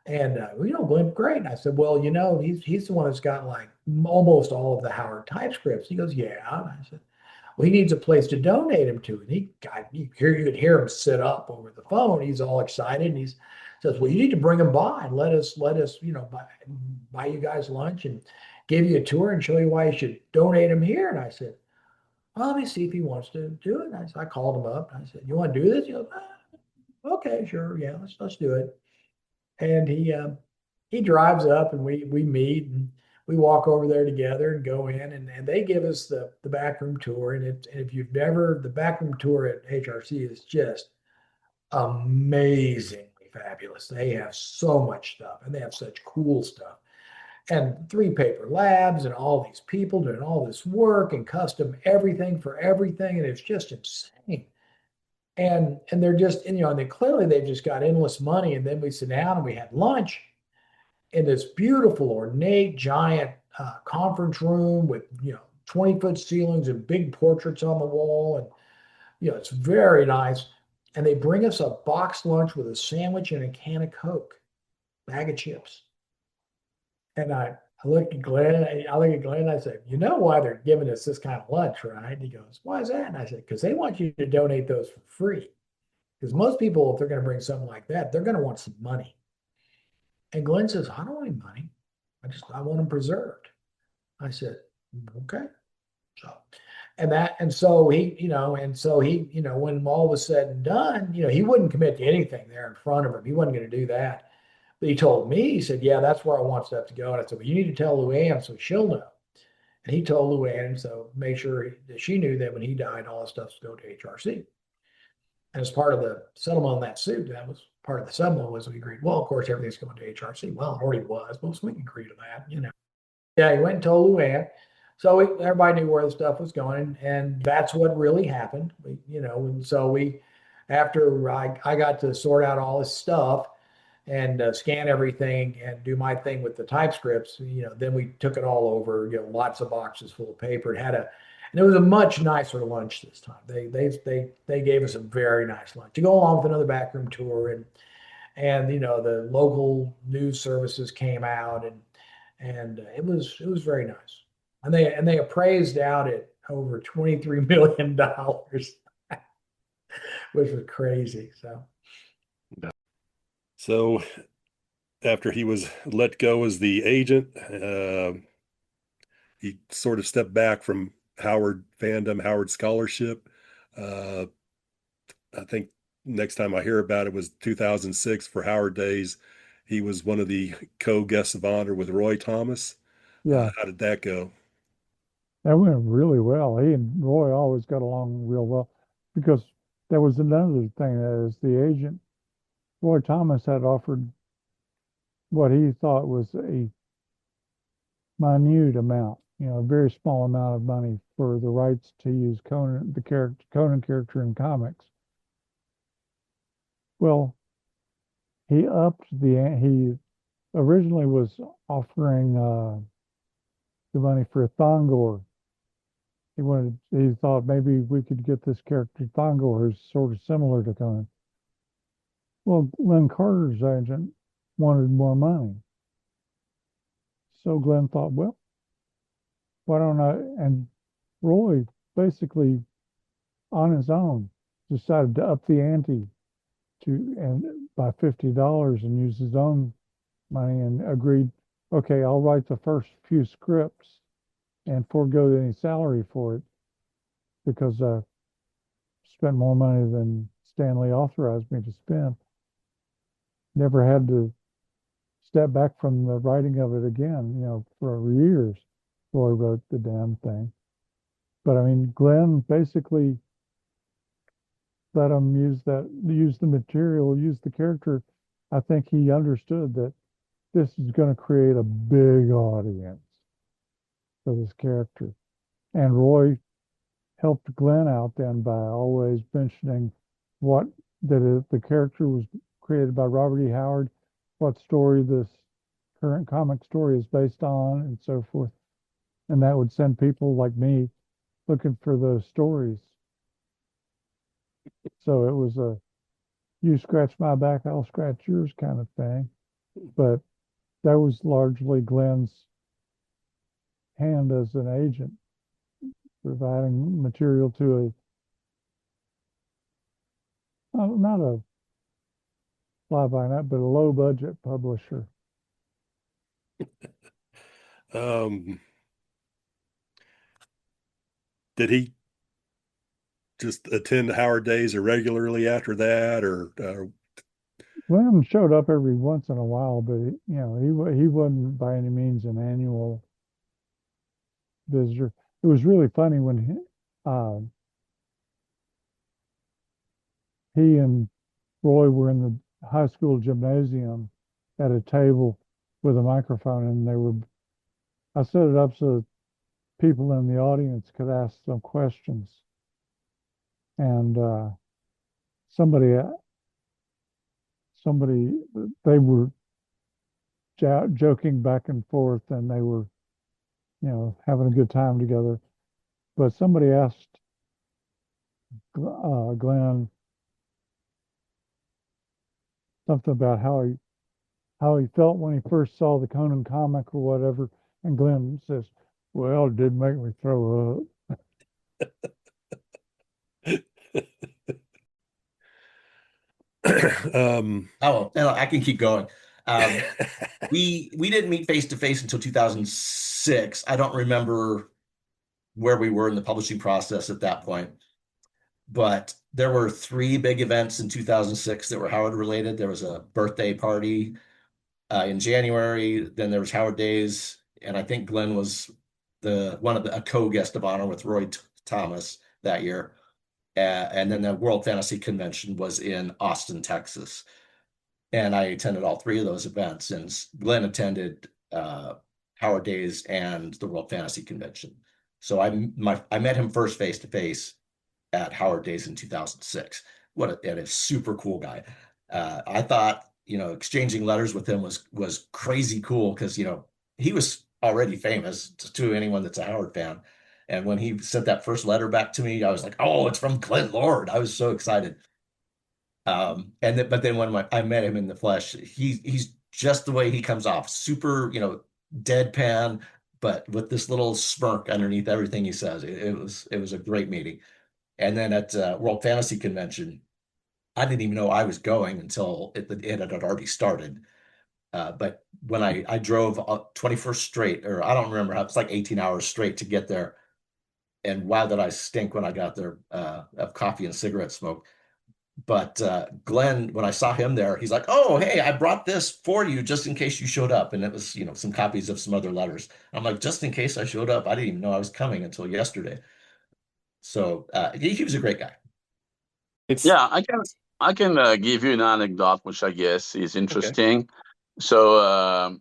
And Glenn, great. And I said, well, he's the one that's got like almost all of the Howard typescripts. He goes, yeah. And I said, well, he needs a place to donate him to. And you could hear him sit up over the phone. He's all excited. And he says, well, you need to bring him by and let us, buy you guys lunch and give you a tour and show you why you should donate him here. And I said, well, let me see if he wants to do it. And I called him up. And I said, you want to do this? He goes, okay, sure. Yeah, let's do it. And he drives up and we meet and we walk over there together and go in and they give us the backroom tour. And if you've never, the backroom tour at HRC is just amazingly fabulous. They have so much stuff and they have such cool stuff. And 3 paper labs and all these people doing all this work and custom everything for everything. And it's just insane. And they're just, and then clearly they've just got endless money. And then we sit down and we had lunch in this beautiful, ornate, giant conference room with, 20-foot ceilings and big portraits on the wall. And, it's very nice. And they bring us a boxed lunch with a sandwich and a can of Coke, bag of chips. And I look at Glenn, and I say, you know why they're giving us this kind of lunch, right? And he goes, why is that? And I said, because they want you to donate those for free. Because most people, if they're going to bring something like that, they're going to want some money. And Glenn says, I don't want any money. I want them preserved. I said, okay. So he, when all was said and done, he wouldn't commit to anything there in front of him. He wasn't going to do that. But he told me, he said, yeah, that's where I want stuff to go. And I said, well, you need to tell Luann so she'll know. And he told Luann, so make sure that she knew that when he died, all his stuff was going to HRC. as part of the settlement on that suit, that was part of the settlement was we agreed, well, of course, everything's going to HRC. Well, it already was, but we can agree to that, you know. Yeah, he went and told Luann. So everybody knew where the stuff was going, and that's what really happened. You know, and so after I got to sort out all this stuff and scan everything and do my thing with the typescripts, you know, then we took it all over, you know, lots of boxes full of paper. And it was a much nicer lunch this time. They gave us a very nice lunch to go along with another backroom tour, and you know, the local news services came out, and it was very nice. And they appraised out at over $23 million, which was crazy. So after he was let go as the agent, he sort of stepped back from Howard fandom, Howard scholarship. I think next time I hear about it was 2006 for Howard Days. He was one of the co-guests of honor with Roy Thomas. Yeah, How did that go? that went really well. He and Roy always got along real well because there was another thing that is the agent, Roy Thomas had offered what he thought was a minute amount, you know, a very small amount of money for the rights to use Conan character in comics. Well, he originally was offering the money for Thongor. He thought maybe we could get this character Thongor who's sort of similar to Conan. Well, Glenn Carter's agent wanted more money. So Glenn thought, well, why don't I? And Roy basically on his own decided to up the ante and by $50 and use his own money and agreed, okay, I'll write the first few scripts and forego any salary for it because I spent more money than Stanley authorized me to spend. Never had to step back from the writing of it again, you know, for years. Roy wrote the damn thing. But I mean, Glenn basically let him use the material, use the character. I think he understood that this is going to create a big audience for this character. And Roy helped Glenn out then by always mentioning the character was created by Robert E. Howard, what story this current comic story is based on, and so forth. And that would send people like me looking for those stories. So it was you scratch my back, I'll scratch yours kind of thing. But that was largely Glenn's hand as an agent, providing material to not a fly by night, but a low budget publisher. Did he just attend Howard Days regularly after that, or Glenn showed up every once in a while, but you know he wasn't by any means an annual visitor. It was really funny when he and Roy were in the high school gymnasium at a table with a microphone, and I set it up so people in the audience could ask some questions. And somebody, they were joking back and forth, and they were, you know, having a good time together. But somebody asked Glenn something about how he felt when he first saw the Conan comic or whatever, and Glenn says, "Well, it did make me throw up." Oh, no, I can keep going. We didn't meet face to face until 2006. I don't remember where we were in the publishing process at that point, but there were three big events in 2006 that were Howard related. There was a birthday party in January. Then there was Howard Days, and I think Glenn was a co-guest of honor with Roy Thomas that year. And then the World Fantasy Convention was in Austin, Texas. And I attended all three of those events. And Glenn attended Howard Days and the World Fantasy Convention. So I met him first face to face at Howard Days in 2006. And a super cool guy. I thought, exchanging letters with him was crazy cool because, he was already famous to anyone that's a Howard fan. And when he sent that first letter back to me, I was like, oh, it's from Glenn Lord. I was so excited. But then when I met him in the flesh, he's just the way he comes off, super, deadpan, but with this little smirk underneath everything he says. It was a great meeting. And then at World Fantasy Convention, I didn't even know I was going until it had already started. But when I drove 21st straight, or I don't remember how, it's like 18 hours straight to get there. And wow, did I stink when I got there of coffee and cigarette smoke. But Glenn, when I saw him there, he's like, oh, hey, I brought this for you just in case you showed up. And it was, some copies of some other letters. I'm like, just in case I showed up, I didn't even know I was coming until yesterday. So he was a great guy. Yeah, I can give you an anecdote, which I guess is interesting. So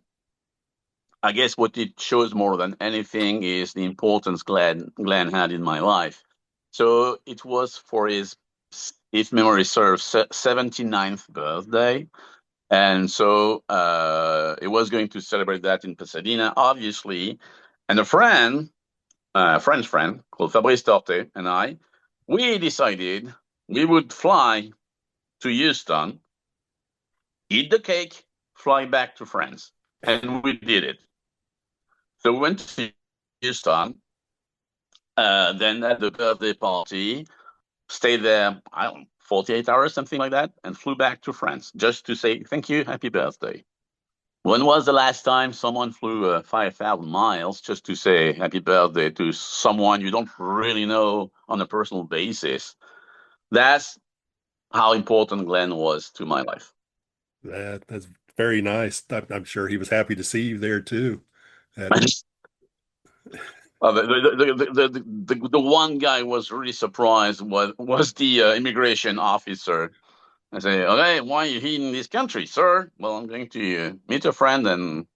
I guess what it shows more than anything is the importance Glenn had in my life. So it was for his, if memory serves, 79th birthday. And so it was going to celebrate that in Pasadena, obviously. And a friend, French friend called Fabrice Torte, and I, we decided we would fly to Houston, eat the cake, fly back to France. And we did it. So we went to Houston, then at the birthday party, stayed there, I don't know, 48 hours, something like that, and flew back to France just to say thank you, happy birthday. When was the last time someone flew 5,000 miles just to say happy birthday to someone you don't really know on a personal basis? That's how important Glenn was to my life. That's very nice. I'm sure he was happy to see you there too. The one guy was really surprised was the immigration officer. I say, okay, why are you here in this country, sir? Well, I'm going to meet a friend and,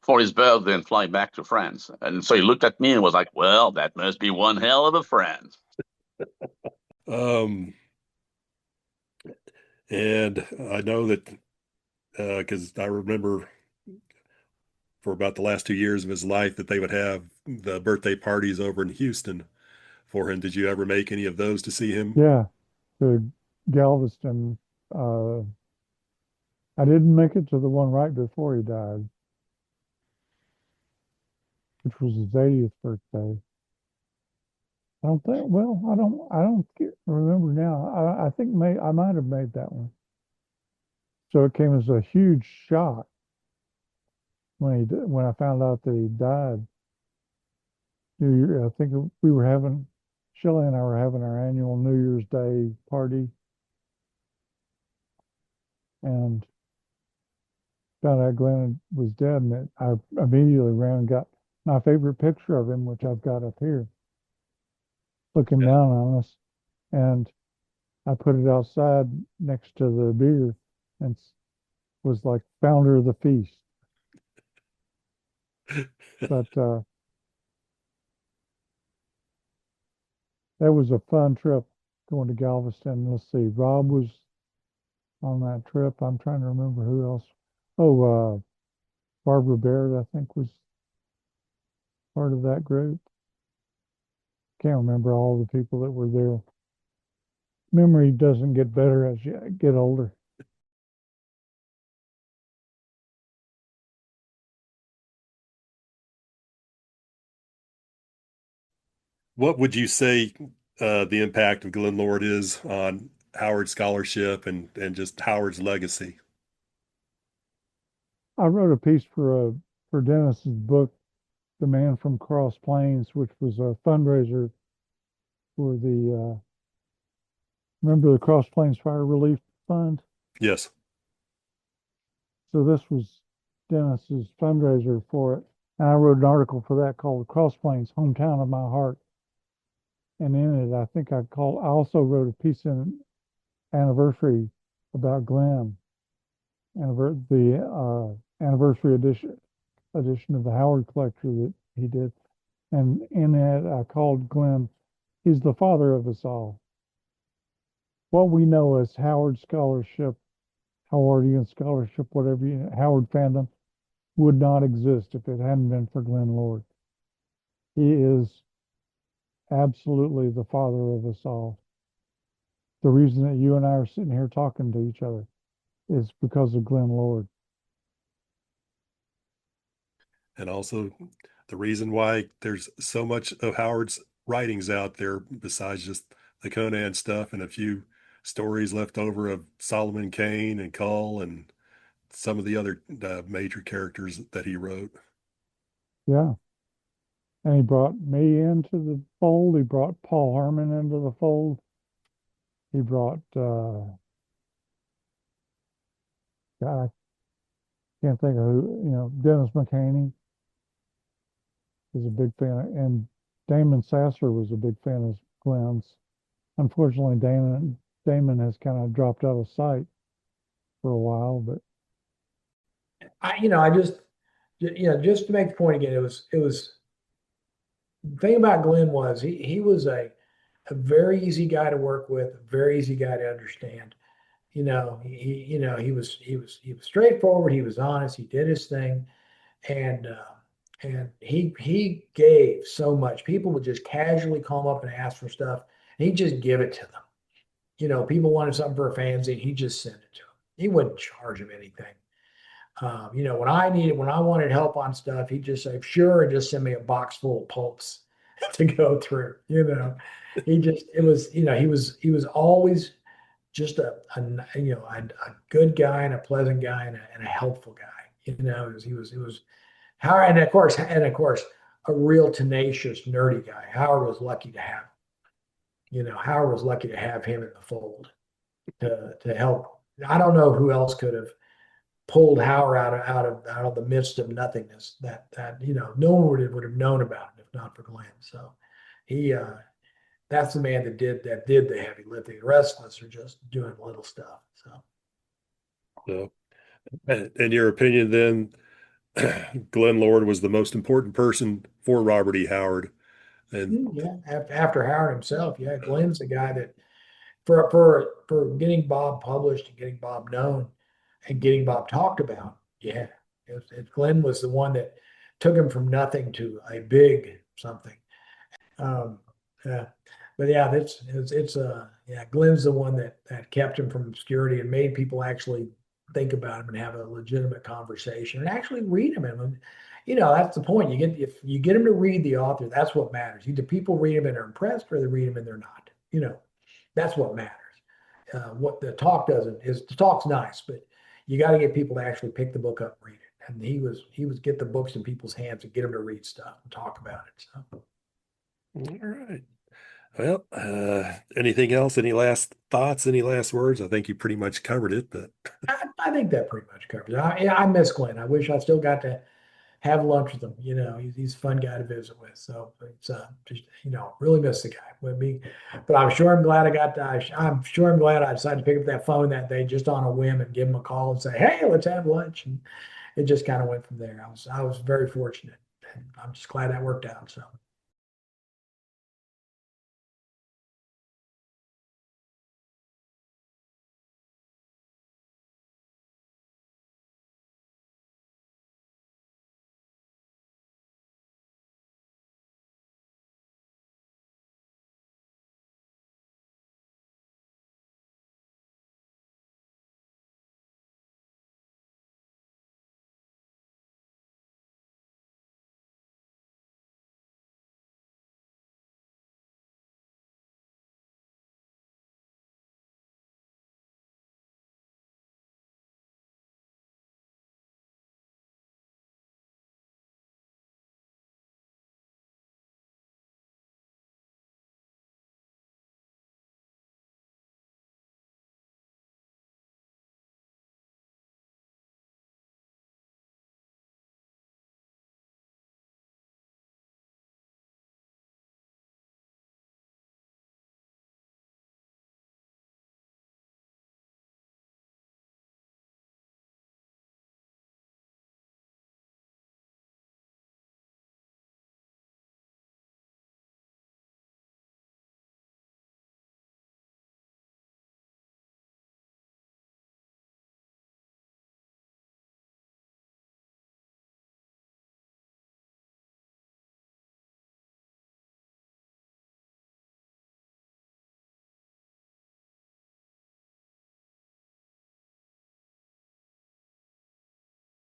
for his birthday and fly back to France. And so he looked at me and was like, well, that must be one hell of a friend. And I know that because I remember for about the last 2 years of his life that they would have the birthday parties over in Houston for him. Did you ever make any of those to see him? Yeah, the Galveston. I didn't make it to the one right before he died, which was his 80th birthday. I don't think. Well, I don't remember now. I think I might have made that one. So it came as a huge shock when I found out that he died. I think we were having, Shelley and I were having our annual New Year's Day party, and found out Glenn was dead, and I immediately ran and got my favorite picture of him, which I've got up here, looking down on us, and I put it outside next to the beer, and was like founder of the feast. But that was a fun trip going to Galveston. Let's see, Rob was on that trip. I'm trying to remember who else. Oh, Barbara Baird, I think, was part of that group. Can't remember all the people that were there. Memory doesn't get better as you get older. What would you say the impact of Glenn Lord is on Howard's scholarship and just Howard's legacy? I wrote a piece for Dennis's book, The Man from Cross Plains, which was a fundraiser for the remember the Cross Plains Fire Relief Fund? Yes. So this was Dennis's fundraiser for it. And I wrote an article for that called Cross Plains, Hometown of My Heart. And in it, I think I also wrote a piece in anniversary about Glenn, the anniversary edition of the Howard Collector that he did. And in it, I called Glenn, he's the father of us all. What we know as Howard scholarship, Howardian scholarship, whatever, Howard fandom, would not exist if it hadn't been for Glenn Lord. He is absolutely the father of us all. The reason that you and I are sitting here talking to each other is because of Glenn Lord. And also the reason why there's so much of Howard's writings out there, besides just the Conan stuff and a few stories left over of Solomon Kane and Cull and some of the other major characters that he wrote. Yeah. And he brought me into the fold. He brought Paul Herman into the fold. He brought, God, I can't think of who, Dennis McHaney is a big fan, and Damon Sasser was a big fan of Glenn's. Unfortunately, Damon has kind of dropped out of sight for a while, but I just to make the point again, it was the thing about Glenn was he was a very easy guy to work with, a very easy guy to understand. He was straightforward, he was honest, he did his thing, and he gave so much. People would just casually call him up and ask for stuff, and he'd just give it to them. People wanted something for a fanzine, he just sent it to them. He wouldn't charge them anything. When I wanted help on stuff, he'd just say, sure, and just send me a box full of pulps to go through. He was always just a good guy and a pleasant guy and a helpful guy. He was Howard, and of course, a real tenacious, nerdy guy. Howard was lucky to have him in the fold to help. I don't know who else could have pulled Howard out of the midst of nothingness that no one would have known about it if not for Glenn. So that's the man that did the heavy lifting. The rest of us are just doing little stuff. So, in your opinion, then, Glenn Lord was the most important person for Robert E. Howard. And yeah, after Howard himself, yeah, Glenn's the guy that for getting Bob published and getting Bob known and getting Bob talked about. Yeah, Glenn was the one that took him from nothing to a big something. Yeah, but yeah, Glenn's the one that kept him from obscurity and made people actually think about him and have a legitimate conversation and actually read him. And that's the point. If you get them to read the author, that's what matters. Either people read him and are impressed, or they read him and they're not. That's what matters. What the talk doesn't is the talk's nice, but you got to get people to actually pick the book up and read it. And he was get the books in people's hands and get them to read stuff and talk about it. So. All right. Well, anything else? Any last thoughts? Any last words? I think you pretty much covered it, but I think that pretty much covers it. I miss Glenn. I wish I still got to have lunch with him. He's a fun guy to visit with. So it's really miss the guy with me. But I'm sure I'm glad I decided to pick up that phone that day just on a whim and give him a call and say, hey, let's have lunch. And it just kind of went from there. I was very fortunate. And I'm just glad that worked out. So.